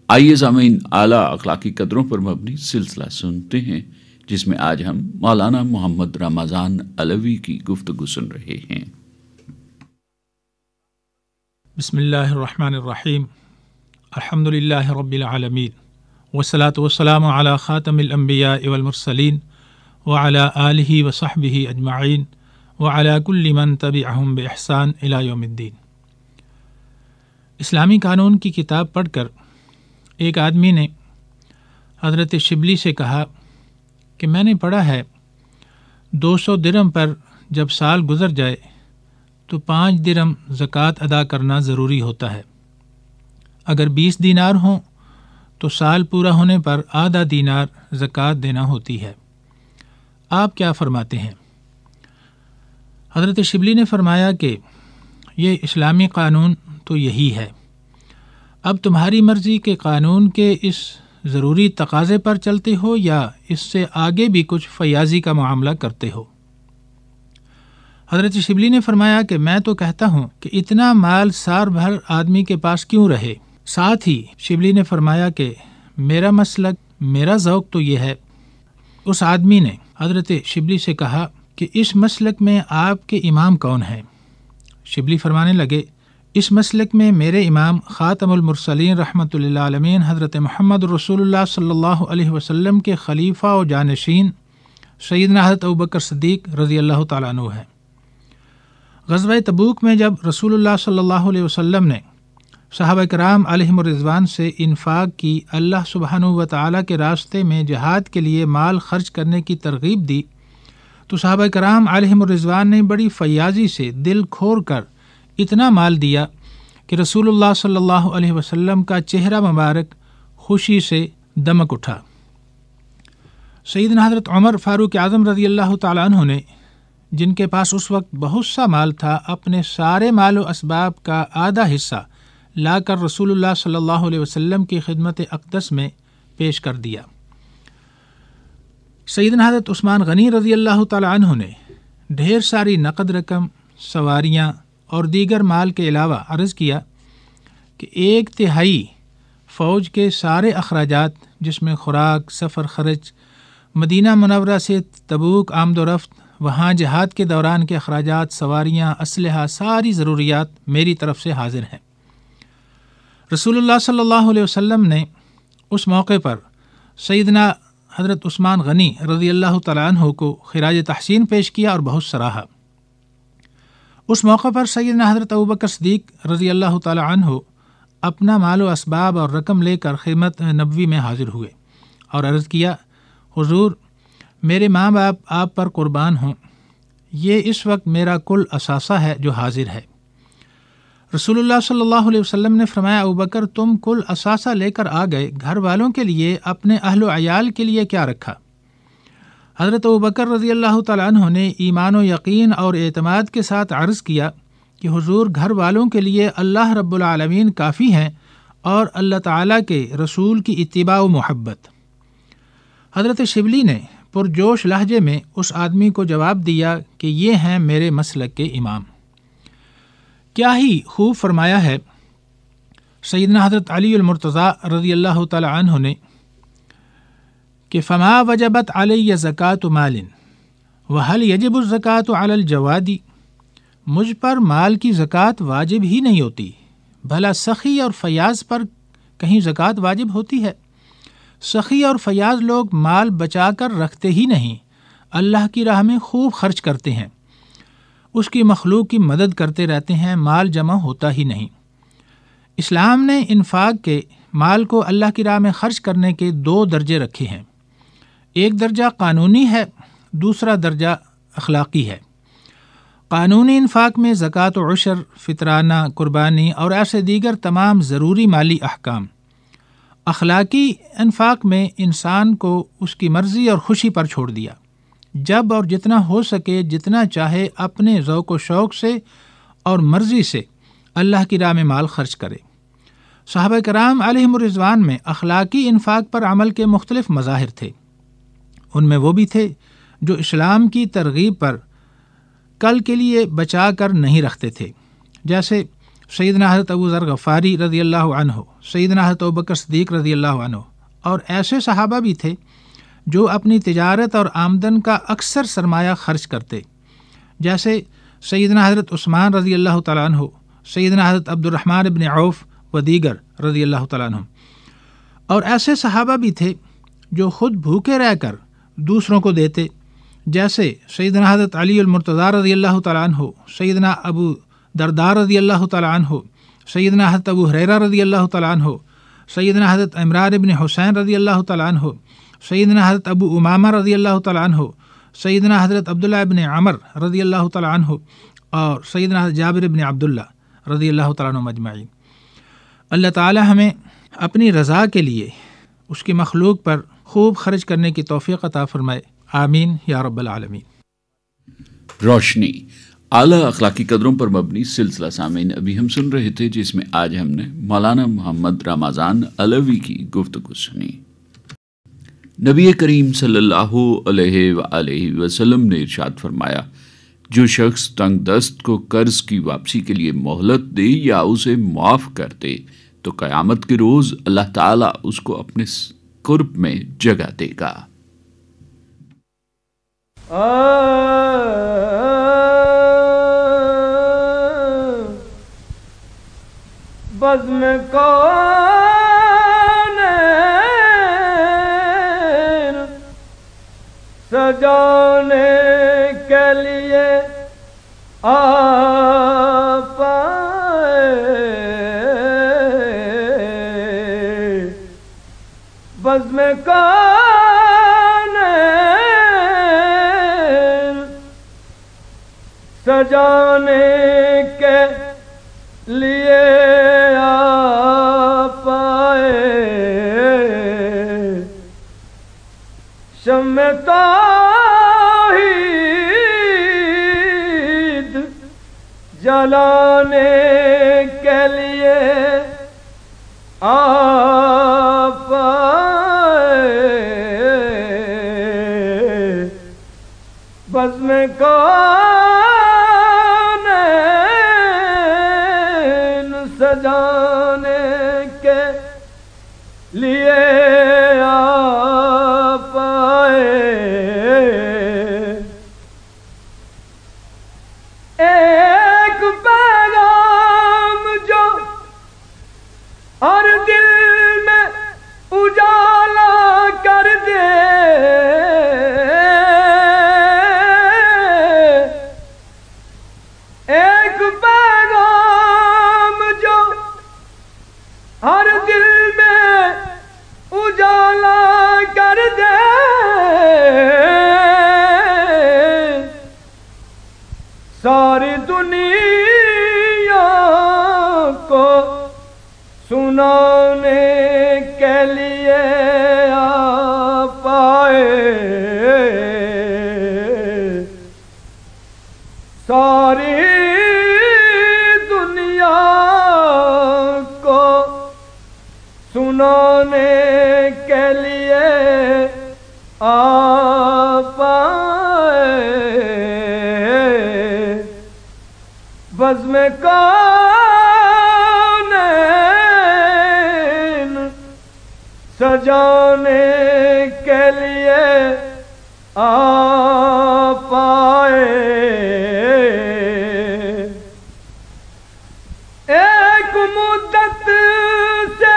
آئیے سامعین اعلیٰ اخلاقی قدروں پر مبنی سلسلہ سنتے ہیں، جس میں آج ہم مولانا محمد رمضان علوی کی گفتگو سن رہے ہیں۔ بسم اللہ الرحمن الرحیم، الحمد للہ رب العالمین، والصلاة والسلام علی خاتم الانبیاء والمرسلین وعلی آلہ وصحبہ اجمعین وعلی کل من تبعہم بإحسان الی یوم الدین۔ اسلامی قانون کی کتاب پڑھ کر ایک آدمی نے حضرت شبلی سے کہا کہ میں نے پڑھا ہے 200 درہم پر جب سال گزر جائے تو 5 درہم زکوٰۃ ادا کرنا ضروری ہوتا ہے، اگر 20 دینار ہوں تو سال پورا ہونے پر آدھا دینار زکوٰۃ دینا ہوتی ہے، آپ کیا فرماتے ہیں؟ حضرت شبلی نے فرمایا کہ یہ اسلامی قانون تو یہی ہے، اب تمہاری مرضی کے قانون کے اس ضروری تقاضے پر چلتے ہو یا اس سے آگے بھی کچھ فیاضی کا معاملہ کرتے ہو۔ حضرت شبلی نے فرمایا کہ میں تو کہتا ہوں کہ اتنا مال سال بھر آدمی کے پاس کیوں رہے۔ ساتھ ہی شبلی نے فرمایا کہ میرا مسلک، میرا ذوق تو یہ ہے۔ اس آدمی نے حضرت شبلی سے کہا کہ اس مسلک میں آپ کے امام کون ہیں؟ شبلی فرمانے لگے، اس مسلک میں میرے امام خاتم المرسلین رحمۃ اللہ علیہ حضرت محمد رسول اللہ صلی اللہ علیہ وسلم کے خلیفہ و جانشین سیدنا حضرت ابوبکر صدیق رضی اللہ تعالیٰ عنہ ہے۔ غزوہ تبوک میں جب رسول اللہ صلی اللہ علیہ وسلم نے صحابہ کرام علیہم الرضوان سے انفاق کی، اللہ سبحانہ و تعالیٰ کے راستے میں جہاد کے لیے مال خرچ کرنے کی ترغیب دی، تو صحابہ کرام علیہم الرضوان نے بڑی فیاضی سے دل کھول کر اتنا مال دیا کہ رسول اللہ صلی اللہ علیہ وسلم کا چہرہ مبارک خوشی سے دمک اٹھا۔ سیدنا حضرت عمر فاروق اعظم رضی اللہ تعالیٰ عنہ نے، جن کے پاس اس وقت بہت سا مال تھا، اپنے سارے مال و اسباب کا آدھا حصہ لا کر رسول اللہ صلی اللہ علیہ وسلم کی خدمت اقدس میں پیش کر دیا۔ سیدنا حضرت عثمان غنی رضی اللہ تعالیٰ عنہ نے ڈھیر ساری نقد رقم، سواریاں اور دیگر مال کے علاوہ عرض کیا کہ 1/3 فوج کے سارے اخراجات، جس میں خوراک، سفر خرچ، مدینہ منورہ سے تبوک آمد و رفت، وہاں جہاد کے دوران کے اخراجات، سواریاں، اسلحہ، ساری ضروریات میری طرف سے حاضر ہیں۔ رسول اللہ صلی اللہ علیہ وسلم نے اس موقع پر سیدنا حضرت عثمان غنی رضی اللہ تعالیٰ عنہ کو خراج تحسین پیش کیا اور بہت سراہا۔ اس موقع پر سیدنا حضرت ابوبکر صدیق رضی اللہ تعالیٰ عنہ اپنا مال و اسباب اور رقم لے کر خدمت نبوی میں حاضر ہوئے اور عرض کیا، حضور، میرے ماں باپ آپ پر قربان ہوں، یہ اس وقت میرا کل اثاثہ ہے جو حاضر ہے۔ رسول اللہ صلی اللہ علیہ وسلم نے فرمایا، ابوبکر، تم کل اثاثہ لے کر آ گئے، گھر والوں کے لیے، اپنے اہل و عیال کے لیے کیا رکھا؟ حضرت ابوبکر رضی اللہ تعالیٰ عنہ نے ایمان و یقین اور اعتماد کے ساتھ عرض کیا کہ حضور، گھر والوں کے لیے اللہ رب العالمین کافی ہیں اور اللہ تعالیٰ کے رسول کی اتباع و محبت۔ حضرت شبلی نے پرجوش لہجے میں اس آدمی کو جواب دیا کہ یہ ہیں میرے مسلک کے امام۔ کیا ہی خوب فرمایا ہے سیدنا حضرت علی المرتضیٰ رضی اللہ تعالی عنہ نے کہ فما وجبت علی زکوٰۃ مال وہل یجب الزکوٰۃ علی الجواد، مجھ پر مال کی زکوٰۃ واجب ہی نہیں ہوتی، بھلا سخی اور فیاض پر کہیں زکوٰۃ واجب ہوتی ہے؟ سخی اور فیاض لوگ مال بچا کر رکھتے ہی نہیں، اللہ کی راہ میں خوب خرچ کرتے ہیں، اس کی مخلوق کی مدد کرتے رہتے ہیں، مال جمع ہوتا ہی نہیں۔ اسلام نے انفاق کے مال کو اللہ کی راہ میں خرچ کرنے کے 2 درجے رکھے ہیں، ایک درجہ قانونی ہے، دوسرا درجہ اخلاقی ہے۔ قانونی انفاق میں زکوٰۃ و عشر، فطرانہ، قربانی اور ایسے دیگر تمام ضروری مالی احکام۔ اخلاقی انفاق میں انسان کو اس کی مرضی اور خوشی پر چھوڑ دیا، جب اور جتنا ہو سکے جتنا چاہے اپنے ذوق و شوق سے اور مرضی سے اللہ کی راہ میں مال خرچ کرے۔ صحابہ کرام علیہم الرضوان میں اخلاقی انفاق پر عمل کے مختلف مظاہر تھے۔ ان میں وہ بھی تھے جو اسلام کی ترغیب پر کل کے لیے بچا کر نہیں رکھتے تھے، جیسے سیدنا حضرت ابو ذر غفاری رضی اللہ عنہ، سیدنا حضرت ابوبکر صدیق رضی اللہ عنہ، اور ایسے صحابہ بھی تھے جو اپنی تجارت اور آمدن کا اکثر سرمایہ خرچ کرتے، جیسے سیدنا حضرت عثمان رضی اللہ تعالیٰ عنہ، سیدنا حضرت عبد الرحمن بن عوف و دیگر رضی اللہ تعالیٰ عنہ۔ اور ایسے صحابہ بھی تھے جو خود بھوکے رہ کر دوسروں کو دیتے، جیسے سیدنا حضرت علی المرتضیٰ رضی اللہ تعالیٰ عنہ، سیدنا ابو درداء رضی اللہ تعالیٰ عنہ، سیدنا حضرت ابو ہریرہ رضی اللہ تعالیٰ عنہ، سیدنا حضرت عمران بن حسین رضی اللہ تعالیٰ عنہ، سیدنا حضرت ابو امامہ رضی اللہ تعالیٰ عنہ، سیدنا حضرت عبداللہ بن عمر رضی اللہ تعالیٰ عنہ، اور سیدنا حضرت جابر بن عبداللہ رضی اللہ تعالیٰ عنہ مجمعین۔ اللہ تعالیٰ ہمیں اپنی رضا کے لیے اس کی مخلوق پر خوب خرچ کرنے کی توفیق عطا فرمائے، آمین یا رب العالمین۔ روشنی اعلیٰ اخلاقی قدروں پر مبنی سلسلہ سامعین ابھی ہم سن رہے تھے، جس میں آج ہم نے مولانا محمد رمضان علوی کی گفتگو سنی۔ نبی کریم صلی اللہ علیہ وآلہ وسلم نے ارشاد فرمایا، جو شخص تنگ دست کو قرض کی واپسی کے لیے مہلت دے یا اسے معاف کر دے تو قیامت کے روز اللہ تعالیٰ اس کو اپنے قرب میں جگہ دے گا۔ بزم کون سجانے کے لیے آپ آئے، بزم کون سجانے کے لیے آپ آئے، شمع توحید جلانے کے لیے آپ آئے، بزم کون سجانے کے لیے آپ آئے، ایک پیغام جو ہر دل میں اجالا کر دے، ایک پیغام جو ہر دل میں اجالا کر دے، ساری دنیا کو سنانے کے لیے آپ آئے، ساری دنیا کو سنانے کے لیے آپ آئے، بزم کون سجانے کے لیے آپ آئے، ایک مدت سے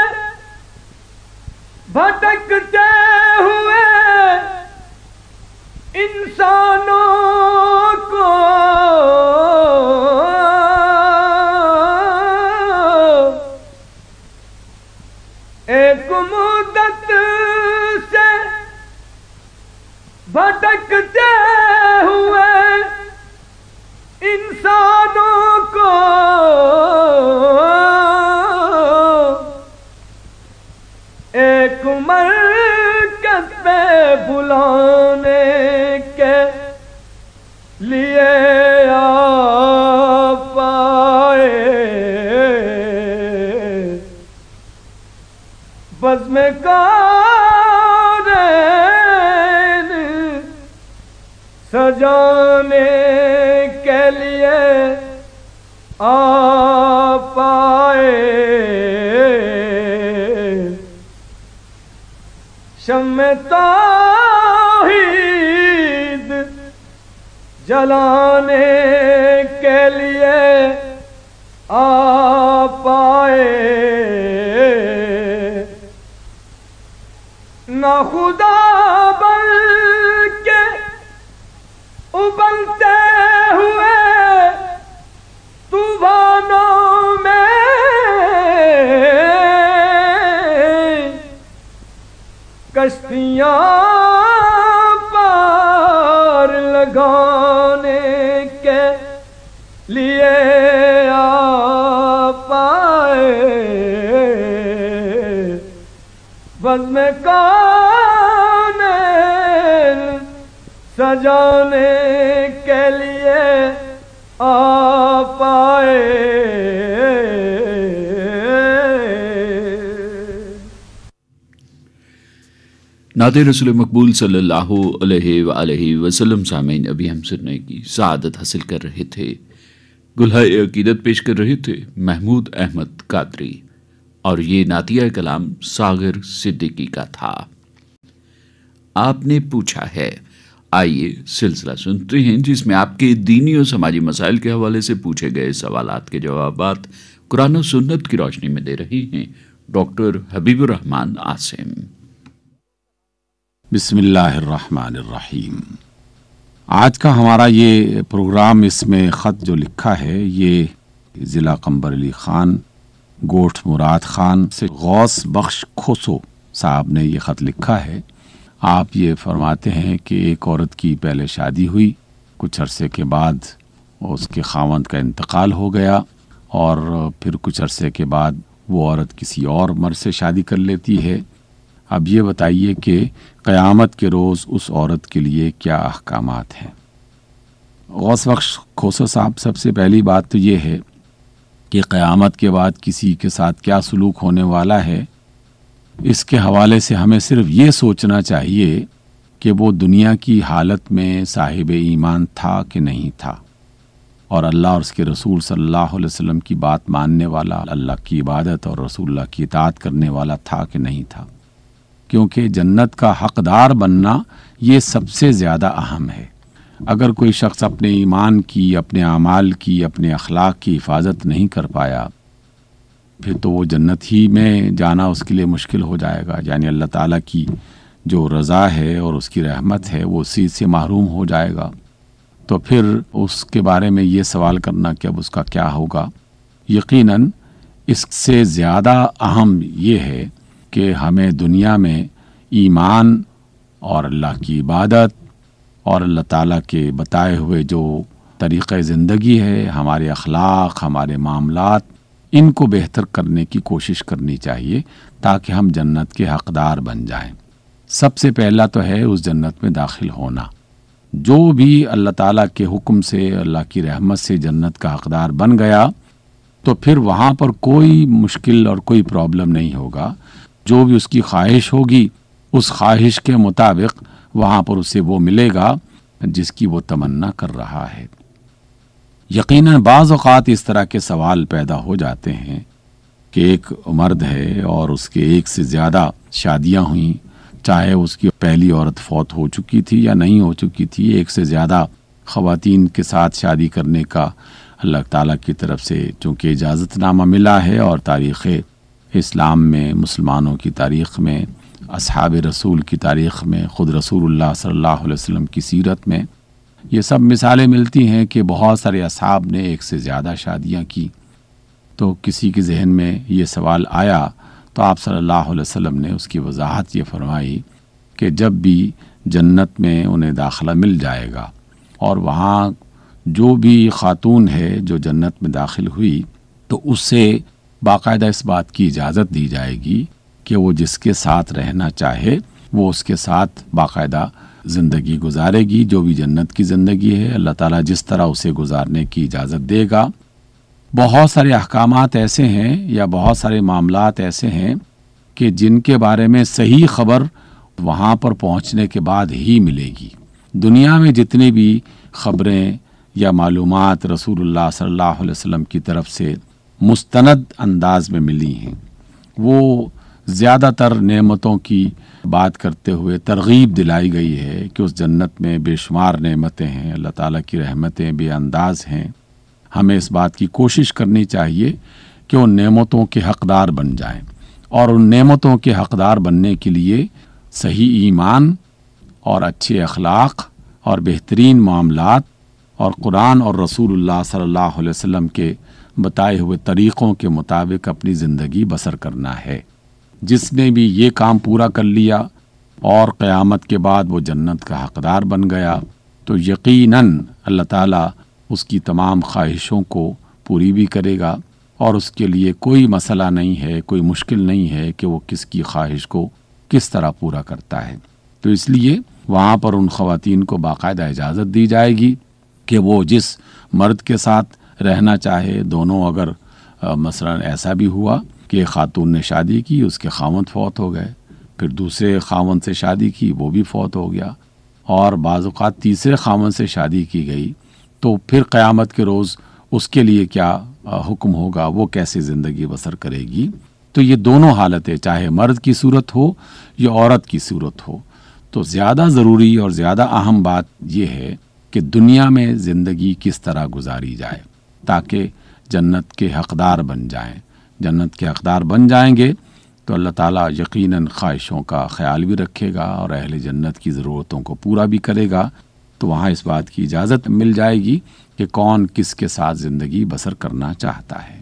بھٹکتے ہوئے انسانوں کو ایک مدت سے بھٹکتے ہوئے انسانوں کو ایک مرکز پہ بلانے کے لیے آپ آئے، بزم کارین سجانے کے لیے آپ آئے، شمع توحید جلانے کے لیے آپ آئے، نہ خدا بلکہ ابلتے ہوئے طوفانوں میں کشتیاں پار لگانے کے لیے آپ آئے، بزم کائنات سجانے کے لیے آپ آئے۔ نعت رسول مقبول صلی اللہ علیہ وآلہ وسلم سامعین، ابھی ہم سننے کی سعادت حاصل کر رہے تھے، گلہائے عقیدت پیش کر رہے تھے محمود احمد قادری، اور یہ نعتیہ کلام ساغر صدیقی کا تھا۔ آپ نے پوچھا ہے، آئیے سلسلہ سنتے ہیں جس میں آپ کے دینی اور سماجی مسائل کے حوالے سے پوچھے گئے سوالات کے جوابات قرآن و سنت کی روشنی میں دے رہی ہیں ڈاکٹر حبیب الرحمان عاصم۔ بسم اللہ الرحمن الرحیم۔ آج کا ہمارا یہ پروگرام، اس میں خط جو لکھا ہے یہ ضلع قمبر علی خان گوٹھ مراد خان سے غوث بخش کھوسو صاحب نے یہ خط لکھا ہے۔ آپ یہ فرماتے ہیں کہ ایک عورت کی پہلے شادی ہوئی، کچھ عرصے کے بعد اس کے خاوند کا انتقال ہو گیا، اور پھر کچھ عرصے کے بعد وہ عورت کسی اور مرد سے شادی کر لیتی ہے۔ اب یہ بتائیے کہ قیامت کے روز اس عورت کے لیے کیا احکامات ہیں؟ غوث بخش کھوسو صاحب، سب سے پہلی بات تو یہ ہے کہ قیامت کے بعد کسی کے ساتھ کیا سلوک ہونے والا ہے، اس کے حوالے سے ہمیں صرف یہ سوچنا چاہیے کہ وہ دنیا کی حالت میں صاحب ایمان تھا کہ نہیں تھا، اور اللہ اور اس کے رسول صلی اللہ علیہ وسلم کی بات ماننے والا، اللہ کی عبادت اور رسول اللہ کی اطاعت کرنے والا تھا کہ نہیں تھا، کیونکہ جنت کا حقدار بننا یہ سب سے زیادہ اہم ہے۔ اگر کوئی شخص اپنے ایمان کی، اپنے اعمال کی، اپنے اخلاق کی حفاظت نہیں کر پایا، پھر تو وہ جنت ہی میں جانا اس کے لیے مشکل ہو جائے گا، یعنی اللہ تعالیٰ کی جو رضا ہے اور اس کی رحمت ہے وہ اسی سے محروم ہو جائے گا۔ تو پھر اس کے بارے میں یہ سوال کرنا کہ اب اس کا کیا ہوگا، یقیناً اس سے زیادہ اہم یہ ہے کہ ہمیں دنیا میں ایمان اور اللہ کی عبادت اور اللہ تعالیٰ کے بتائے ہوئے جو طریقہ زندگی ہے، ہمارے اخلاق، ہمارے معاملات، ان کو بہتر کرنے کی کوشش کرنی چاہیے تاکہ ہم جنت کے حقدار بن جائیں۔ سب سے پہلا تو ہے اس جنت میں داخل ہونا۔ جو بھی اللہ تعالیٰ کے حکم سے، اللہ کی رحمت سے جنت کا حقدار بن گیا تو پھر وہاں پر کوئی مشکل اور کوئی پرابلم نہیں ہوگا۔ جو بھی اس کی خواہش ہوگی، اس خواہش کے مطابق وہاں پر اسے وہ ملے گا جس کی وہ تمنا کر رہا ہے۔ یقیناً بعض اوقات اس طرح کے سوال پیدا ہو جاتے ہیں کہ ایک مرد ہے اور اس کے ایک سے زیادہ شادیاں ہوئیں، چاہے اس کی پہلی عورت فوت ہو چکی تھی یا نہیں ہو چکی تھی، ایک سے زیادہ خواتین کے ساتھ شادی کرنے کا اللہ تعالیٰ کی طرف سے چونکہ اجازت نامہ ملا ہے، اور تاریخ اسلام میں، مسلمانوں کی تاریخ میں اصحاب رسول کی تاریخ میں، خود رسول اللہ صلی اللہ علیہ وسلم کی سیرت میں یہ سب مثالیں ملتی ہیں کہ بہت سارے اصحاب نے ایک سے زیادہ شادیاں کی۔ تو کسی کے ذہن میں یہ سوال آیا تو آپ صلی اللہ علیہ وسلم نے اس کی وضاحت یہ فرمائی کہ جب بھی جنت میں انہیں داخلہ مل جائے گا اور وہاں جو بھی خاتون ہے جو جنت میں داخل ہوئی تو اس سے باقاعدہ اس بات کی اجازت دی جائے گی کہ وہ جس کے ساتھ رہنا چاہے وہ اس کے ساتھ باقاعدہ زندگی گزارے گی۔ جو بھی جنت کی زندگی ہے اللہ تعالیٰ جس طرح اسے گزارنے کی اجازت دے گا۔ بہت سارے احکامات ایسے ہیں یا بہت سارے معاملات ایسے ہیں کہ جن کے بارے میں صحیح خبر وہاں پر پہنچنے کے بعد ہی ملے گی۔ دنیا میں جتنی بھی خبریں یا معلومات رسول اللہ صلی اللہ علیہ وسلم کی طرف سے مستند انداز میں ملی ہیں وہ زیادہ تر نعمتوں کی بات کرتے ہوئے ترغیب دلائی گئی ہے کہ اس جنت میں بے شمار نعمتیں ہیں، اللہ تعالیٰ کی رحمتیں بے انداز ہیں۔ ہمیں اس بات کی کوشش کرنی چاہیے کہ ان نعمتوں کے حقدار بن جائیں، اور ان نعمتوں کے حقدار بننے کے لیے صحیح ایمان اور اچھے اخلاق اور بہترین معاملات اور قرآن اور رسول اللہ صلی اللہ علیہ وسلم کے بتائے ہوئے طریقوں کے مطابق اپنی زندگی بسر کرنا ہے۔ جس نے بھی یہ کام پورا کر لیا اور قیامت کے بعد وہ جنت کا حقدار بن گیا تو یقیناً اللہ تعالیٰ اس کی تمام خواہشوں کو پوری بھی کرے گا، اور اس کے لیے کوئی مسئلہ نہیں ہے، کوئی مشکل نہیں ہے کہ وہ کس کی خواہش کو کس طرح پورا کرتا ہے۔ تو اس لیے وہاں پر ان خواتین کو باقاعدہ اجازت دی جائے گی کہ وہ جس مرد کے ساتھ رہنا چاہے، دونوں اگر مثلا ایسا بھی ہوا کہ خاتون نے شادی کی، اس کے خاوند فوت ہو گئے، پھر دوسرے خاوند سے شادی کی، وہ بھی فوت ہو گیا، اور بعض اوقات تیسرے خاوند سے شادی کی گئی، تو پھر قیامت کے روز اس کے لیے کیا حکم ہوگا، وہ کیسے زندگی بسر کرے گی۔ تو یہ دونوں حالتیں، چاہے مرد کی صورت ہو یا عورت کی صورت ہو، تو زیادہ ضروری اور زیادہ اہم بات یہ ہے کہ دنیا میں زندگی کس طرح گزاری جائے تاکہ جنت کے حقدار بن جائیں۔ جنت کے حقدار بن جائیں گے تو اللہ تعالیٰ یقیناً خواہشوں کا خیال بھی رکھے گا اور اہل جنت کی ضرورتوں کو پورا بھی کرے گا۔ تو وہاں اس بات کی اجازت مل جائے گی کہ کون کس کے ساتھ زندگی بسر کرنا چاہتا ہے۔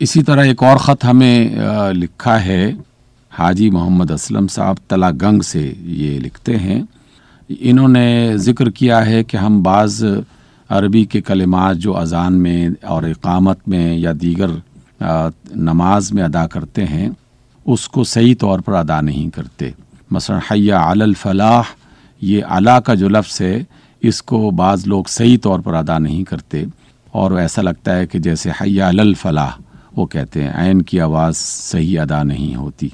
اسی طرح ایک اور خط ہمیں لکھا ہے حاجی محمد اسلم صاحب تلا گنگ سے، یہ لکھتے ہیں، انہوں نے ذکر کیا ہے کہ ہم بعض عربی کے کلمات جو اذان میں اور اقامت میں یا دیگر نماز میں ادا کرتے ہیں اس کو صحیح طور پر ادا نہیں کرتے۔ مثلا حی علی الفلاح، یہ علی کا جو لفظ ہے اس کو بعض لوگ صحیح طور پر ادا نہیں کرتے، اور ایسا لگتا ہے کہ جیسے حی علی الفلاح وہ کہتے ہیں، عین کی آواز صحیح ادا نہیں ہوتی۔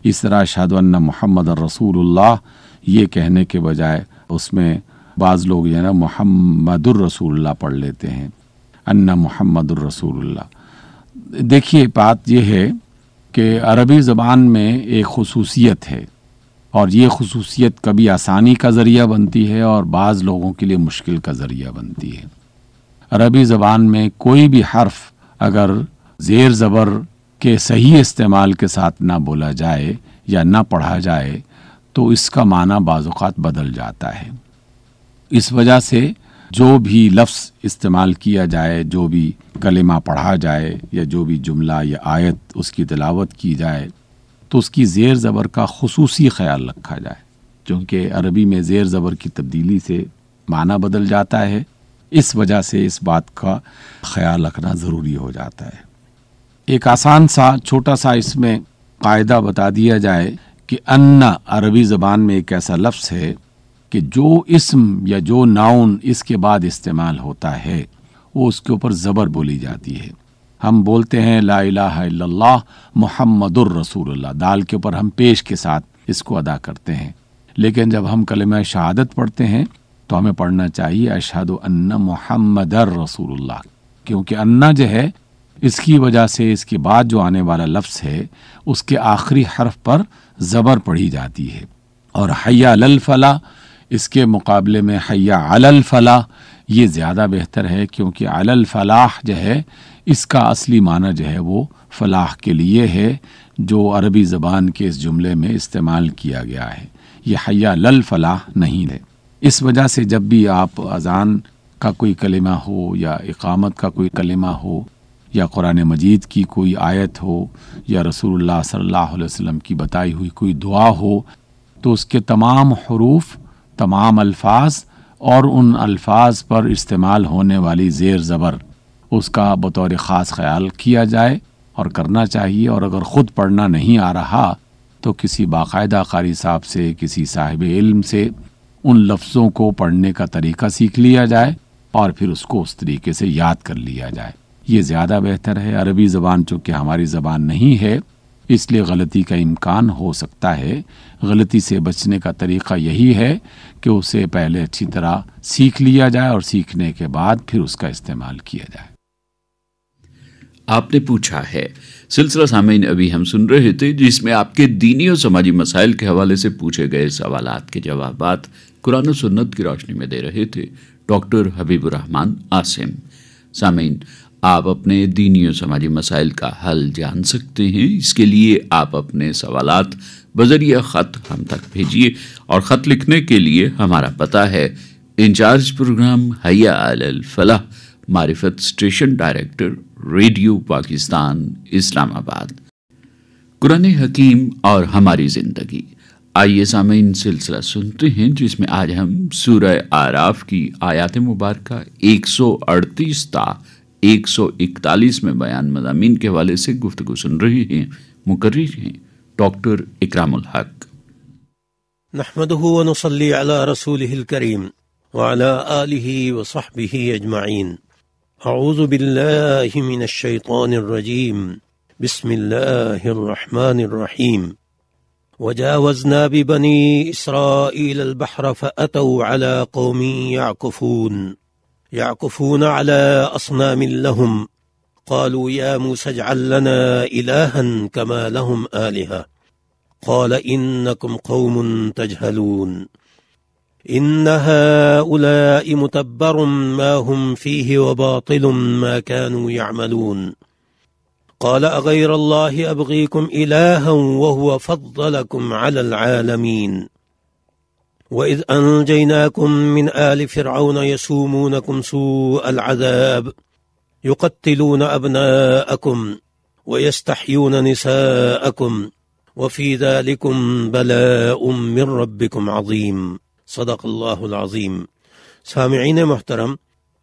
اس طرح اشہد ان محمد الرسول اللہ یہ کہنے کے بجائے اس میں بعض لوگ جو ہے نا محمد الرسول اللہ پڑھ لیتے ہیں، ان محمد الرسول اللہ۔ دیکھیے بات یہ ہے کہ عربی زبان میں ایک خصوصیت ہے، اور یہ خصوصیت کبھی آسانی کا ذریعہ بنتی ہے اور بعض لوگوں کے لیے مشکل کا ذریعہ بنتی ہے۔ عربی زبان میں کوئی بھی حرف اگر زیر زبر کے صحیح استعمال کے ساتھ نہ بولا جائے یا نہ پڑھا جائے تو اس کا معنی بعض اوقات بدل جاتا ہے۔ اس وجہ سے جو بھی لفظ استعمال کیا جائے، جو بھی کلمہ پڑھا جائے یا جو بھی جملہ یا آیت اس کی تلاوت کی جائے تو اس کی زیر زبر کا خصوصی خیال رکھا جائے، کیونکہ عربی میں زیر زبر کی تبدیلی سے معنی بدل جاتا ہے۔ اس وجہ سے اس بات کا خیال رکھنا ضروری ہو جاتا ہے۔ ایک آسان سا چھوٹا سا اس میں قاعدہ بتا دیا جائے کہ ان عربی زبان میں ایک ایسا لفظ ہے کہ جو اسم یا جو ناؤن اس کے بعد استعمال ہوتا ہے وہ اس کے اوپر زبر بولی جاتی ہے۔ ہم بولتے ہیں لا الہ الا اللہ محمد الرسول اللہ، دال کے اوپر ہم پیش کے ساتھ اس کو ادا کرتے ہیں، لیکن جب ہم کلمہ شہادت پڑھتے ہیں تو ہمیں پڑھنا چاہیے اشہد ان محمد الرسول اللہ، کیونکہ انا جو ہے اس کی وجہ سے اس کے بعد جو آنے والا لفظ ہے اس کے آخری حرف پر زبر پڑھی جاتی ہے، اور حی علی الفلاح اس کے مقابلے میں حی علی الفلاح یہ زیادہ بہتر ہے، کیونکہ علی الفلاح جو ہے اس کا اصلی معنی جو ہے وہ فلاح کے لیے ہے، جو عربی زبان کے اس جملے میں استعمال کیا گیا ہے، یہ حی علی الفلاح نہیں ہے۔ اس وجہ سے جب بھی آپ اذان کا کوئی کلمہ ہو یا اقامت کا کوئی کلمہ ہو یا قرآن مجید کی کوئی آیت ہو یا رسول اللہ صلی اللہ علیہ وسلم کی بتائی ہوئی کوئی دعا ہو، تو اس کے تمام حروف، تمام الفاظ اور ان الفاظ پر استعمال ہونے والی زیر زبر اس کا بطور خاص خیال کیا جائے اور کرنا چاہیے۔ اور اگر خود پڑھنا نہیں آ رہا تو کسی باقاعدہ قاری صاحب سے، کسی صاحب علم سے ان لفظوں کو پڑھنے کا طریقہ سیکھ لیا جائے اور پھر اس کو اس طریقے سے یاد کر لیا جائے، یہ زیادہ بہتر ہے۔ عربی زبان چونکہ ہماری زبان نہیں ہے، اس لیے غلطی کا امکان ہو سکتا ہے۔ غلطی سے بچنے کا طریقہ یہی ہے کہ اسے پہلے اچھی طرح سیکھ لیا جائے اور سیکھنے کے بعد پھر اس کا استعمال کیا جائے۔ آپ نے پوچھا ہے سلسلہ سامعین ابھی ہم سن رہے تھے، جس میں آپ کے دینی اور سماجی مسائل کے حوالے سے پوچھے گئے سوالات کے جوابات قرآن و سنت کی روشنی میں دے رہے تھے ڈاکٹر حبیب الرحمان عاصم۔ سامعین، آپ اپنے دینی و سماجی مسائل کا حل جان سکتے ہیں۔ اس کے لیے آپ اپنے سوالات بذریعہ خط ہم تک بھیجیے، اور خط لکھنے کے لیے ہمارا پتہ ہے انچارج پروگرام حی علی الفلاح، معرفت اسٹیشن ڈائریکٹر، ریڈیو پاکستان، اسلام آباد۔ قرآن حکیم اور ہماری زندگی۔ آئیے سامعین سلسلہ سنتے ہیں، جس میں آج ہم سورہ اعراف کی آیات مبارکہ 138 تا 141 میں بیان مضامین کے حوالے سے گفتگو سن رہے ہیں۔ مقرر ہیں ڈاکٹر اکرام الحق۔ نحمده ونصلي على رسوله الكريم وعلى آله وصحبه أجمعين۔ أعوذ بالله من الشيطان الرجيم، بسم الله الرحمن الرحيم۔ وجاوزنا ببني إسرائيل البحر فأتوا على قوم يعكفون على أصنام لهم، قالوا يا موسى اجعل لنا إلها كما لهم آلهة، قال إنكم قوم تجهلون، إن هؤلاء متبر ما هم فيه وباطل ما كانوا يعملون، قال أغير الله أبغيكم إلها وهو فضلكم على العالمين، وإذ أنجيناكم من آل فرعون يسومونكم سوء العذاب يقتلون أبناءكم ويستحيون نساءكم وفي ذلكم بلاء من ربكم عظيم۔ صدق اللہ العظیم۔ سامعین محترم،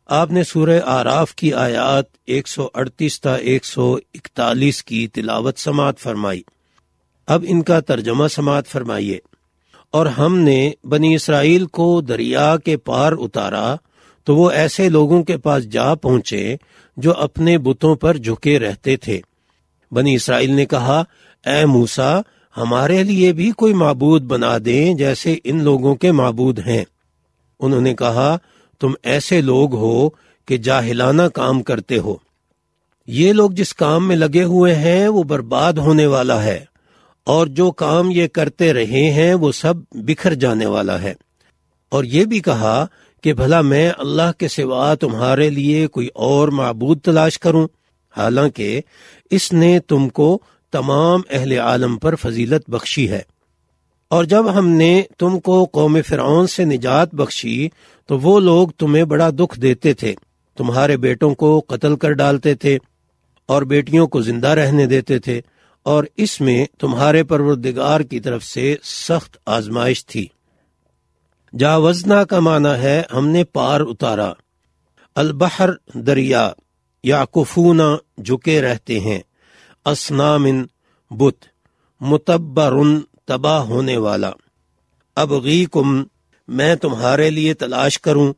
آپ نے سورہ اعراف کی آیات 138 تا 141 کی تلاوت سماعت فرمائی۔ اب ان کا ترجمہ سماعت فرمائیے۔ اور ہم نے بنی اسرائیل کو دریا کے پار اتارا تو وہ ایسے لوگوں کے پاس جا پہنچے جو اپنے بتوں پر جھکے رہتے تھے۔ بنی اسرائیل نے کہا، اے موسیٰ، ہمارے لیے بھی کوئی معبود بنا دیں جیسے ان لوگوں کے معبود ہیں۔ انہوں نے کہا، تم ایسے لوگ ہو کہ جاہلانہ کام کرتے ہو، یہ لوگ جس کام میں لگے ہوئے ہیں وہ برباد ہونے والا ہے، اور جو کام یہ کرتے رہے ہیں وہ سب بکھر جانے والا ہے۔ اور یہ بھی کہا کہ بھلا میں اللہ کے سوا تمہارے لیے کوئی اور معبود تلاش کروں، حالانکہ اس نے تم کو تمام اہل عالم پر فضیلت بخشی ہے۔ اور جب ہم نے تم کو قوم فرعون سے نجات بخشی تو وہ لوگ تمہیں بڑا دکھ دیتے تھے، تمہارے بیٹوں کو قتل کر ڈالتے تھے اور بیٹیوں کو زندہ رہنے دیتے تھے، اور اس میں تمہارے پروردگار کی طرف سے سخت آزمائش تھی۔ جاوزنا کا معنی ہے ہم نے پار اتارا، البحر دریا، یعکفون جھکے رہتے ہیں، اصنام بت، متبرن تباہ ہونے والا، ابغیکم میں تمہارے لیے تلاش کروں،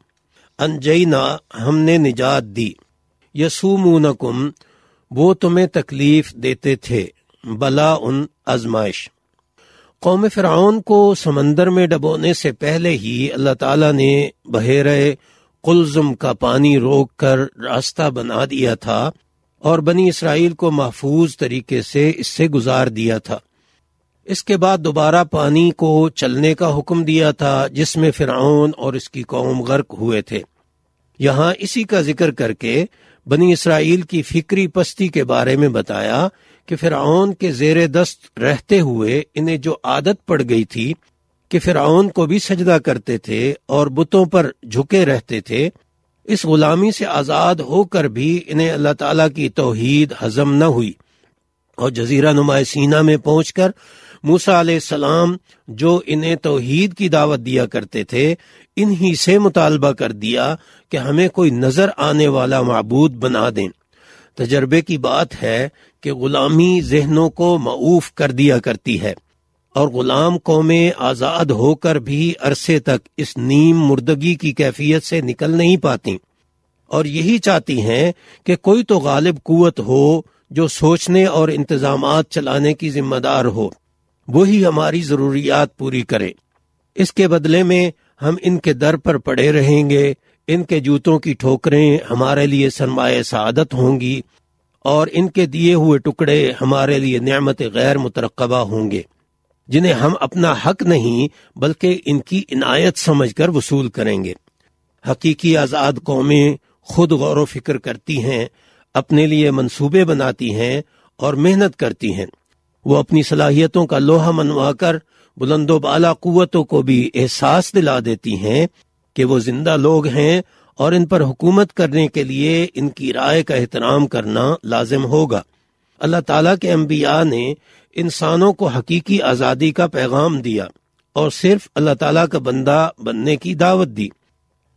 انجینا ہم نے نجات دی، یسومونکم وہ تمہیں تکلیف دیتے تھے، بلا ان آزمائش۔ قوم فرعون کو سمندر میں ڈبونے سے پہلے ہی اللہ تعالیٰ نے بحیرہ قلزم کا پانی روک کر راستہ بنا دیا تھا اور بنی اسرائیل کو محفوظ طریقے سے اس سے گزار دیا تھا۔ اس کے بعد دوبارہ پانی کو چلنے کا حکم دیا تھا، جس میں فرعون اور اس کی قوم غرق ہوئے تھے۔ یہاں اسی کا ذکر کر کے بنی اسرائیل کی فکری پستی کے بارے میں بتایا کہ فرعون کے زیر دست رہتے ہوئے انہیں جو عادت پڑ گئی تھی کہ فرعون کو بھی سجدہ کرتے تھے اور بتوں پر جھکے رہتے تھے، اس غلامی سے آزاد ہو کر بھی انہیں اللہ تعالیٰ کی توحید ہضم نہ ہوئی، اور جزیرہ نما سینا میں پہنچ کر موسیٰ علیہ السلام جو انہیں توحید کی دعوت دیا کرتے تھے، انہی سے مطالبہ کر دیا کہ ہمیں کوئی نظر آنے والا معبود بنا دیں۔ تجربے کی بات ہے کہ غلامی ذہنوں کو معوف کر دیا کرتی ہے، اور غلام قومیں آزاد ہو کر بھی عرصے تک اس نیم مردگی کی کیفیت سے نکل نہیں پاتی، اور یہی چاہتی ہیں کہ کوئی تو غالب قوت ہو جو سوچنے اور انتظامات چلانے کی ذمہ دار ہو، وہی ہماری ضروریات پوری کرے۔ اس کے بدلے میں ہم ان کے در پر پڑے رہیں گے، ان کے جوتوں کی ٹھوکریں ہمارے لیے سرمایہ سعادت ہوں گی، اور ان کے دیے ہوئے ٹکڑے ہمارے لیے نعمت غیر مترقبہ ہوں گے، جنہیں ہم اپنا حق نہیں بلکہ ان کی عنایت سمجھ کر وصول کریں گے۔ حقیقی آزاد قومیں خود غور و فکر کرتی ہیں، اپنے لیے منصوبے بناتی ہیں اور محنت کرتی ہیں۔ وہ اپنی صلاحیتوں کا لوہا منوا کر بلند و بالا قوتوں کو بھی احساس دلا دیتی ہیں کہ وہ زندہ لوگ ہیں، اور ان پر حکومت کرنے کے لیے ان کی رائے کا احترام کرنا لازم ہوگا۔ اللہ تعالیٰ کے انبیاء نے انسانوں کو حقیقی آزادی کا پیغام دیا اور صرف اللہ تعالیٰ کا بندہ بننے کی دعوت دی۔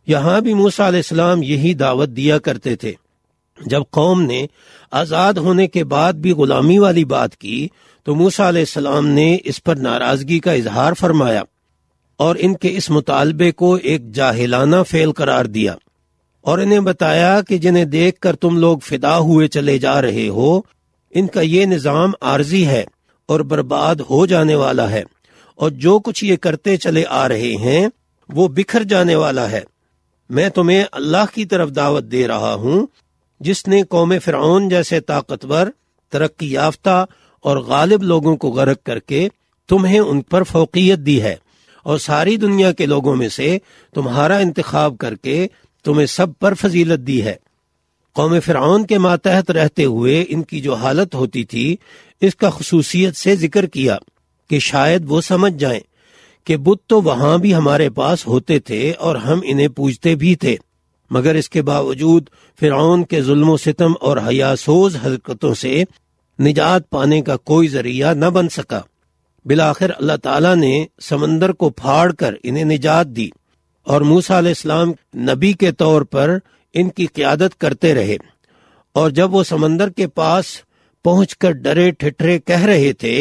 یہاں بھی موسیٰ علیہ السلام یہی دعوت دیا کرتے تھے۔ جب قوم نے آزاد ہونے کے بعد بھی غلامی والی بات کی تو موسیٰ علیہ السلام نے اس پر ناراضگی کا اظہار فرمایا اور ان کے اس مطالبے کو ایک جاہلانہ فعل قرار دیا، اور انہیں بتایا کہ جنہیں دیکھ کر تم لوگ فدا ہوئے چلے جا رہے ہو، ان کا یہ نظام عارضی ہے اور برباد ہو جانے والا ہے، اور جو کچھ یہ کرتے چلے آ رہے ہیں وہ بکھر جانے والا ہے۔ میں تمہیں اللہ کی طرف دعوت دے رہا ہوں، جس نے قوم فرعون جیسے طاقتور، ترقی یافتہ اور غالب لوگوں کو غرق کر کے تمہیں ان پر فوقیت دی ہے، اور ساری دنیا کے لوگوں میں سے تمہارا انتخاب کر کے تمہیں سب پر فضیلت دی ہے۔ قوم فرعون کے ماتحت رہتے ہوئے ان کی جو حالت ہوتی تھی، اس کا خصوصیت سے ذکر کیا کہ شاید وہ سمجھ جائیں کہ بت تو وہاں بھی ہمارے پاس ہوتے تھے اور ہم انہیں پوجتے بھی تھے، مگر اس کے باوجود فرعون کے ظلم و ستم اور حیاسوز حرکتوں سے نجات پانے کا کوئی ذریعہ نہ بن سکا۔ بالآخر اللہ تعالیٰ نے سمندر کو پھاڑ کر انہیں نجات دی، اور موسیٰ علیہ السلام نبی کے طور پر ان کی قیادت کرتے رہے، اور جب وہ سمندر کے پاس پہنچ کر ڈرے ٹھٹرے کہہ رہے تھے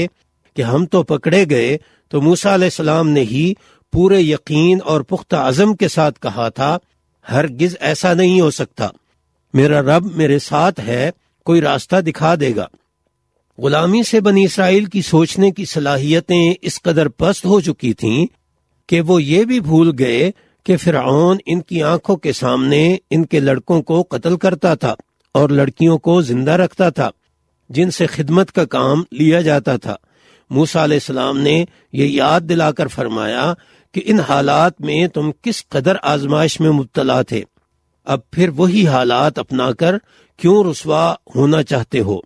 کہ ہم تو پکڑے گئے، تو موسیٰ علیہ السلام نے ہی پورے یقین اور پختہ عزم کے ساتھ کہا تھا، ہرگز ایسا نہیں ہو سکتا، میرا رب میرے ساتھ ہے، کوئی راستہ دکھا دے گا۔ غلامی سے بنی اسرائیل کی سوچنے کی صلاحیتیں اس قدر پست ہو چکی تھیں کہ وہ یہ بھی بھول گئے کہ فرعون ان کی آنکھوں کے سامنے ان کے لڑکوں کو قتل کرتا تھا اور لڑکیوں کو زندہ رکھتا تھا، جن سے خدمت کا کام لیا جاتا تھا۔ موسیٰ علیہ السلام نے یہ یاد دلا کر فرمایا کہ ان حالات میں تم کس قدر آزمائش میں مبتلا تھے، اب پھر وہی حالات اپنا کر کیوں رسوا ہونا چاہتے ہو؟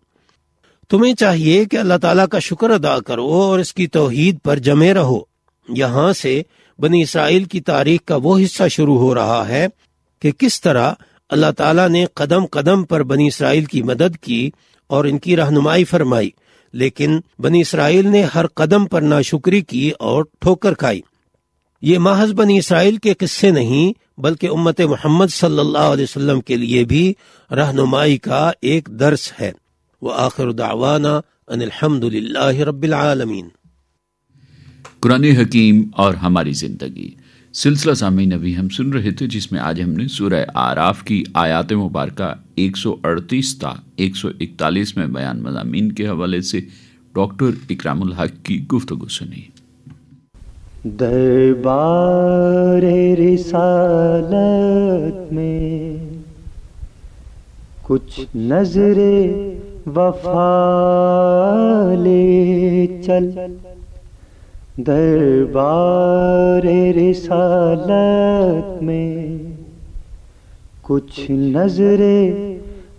تمہیں چاہیے کہ اللہ تعالیٰ کا شکر ادا کرو اور اس کی توحید پر جمے رہو۔ یہاں سے بنی اسرائیل کی تاریخ کا وہ حصہ شروع ہو رہا ہے کہ کس طرح اللہ تعالیٰ نے قدم قدم پر بنی اسرائیل کی مدد کی اور ان کی رہنمائی فرمائی، لیکن بنی اسرائیل نے ہر قدم پر ناشکری کی اور ٹھوکر کھائی۔ یہ محض بنی اسرائیل کے قصے نہیں بلکہ امت محمد صلی اللہ علیہ وسلم کے لیے بھی رہنمائی کا ایک درس ہے۔ وآخر دعوانا ان الحمد للہ رب العالمین۔ قرآن حکیم اور ہماری زندگی سلسلہ سامعین ابھی ہم سن رہے تھے، جس میں آج ہم نے سورہ اعراف کی آیات مبارکہ 138 تا 141 میں بیان مضامین کے حوالے سے ڈاکٹر اکرام الحق کی گفتگو سنی۔ دربار رسالت میں کچھ نظر وفا لے چل، دربار رسالت میں کچھ نظر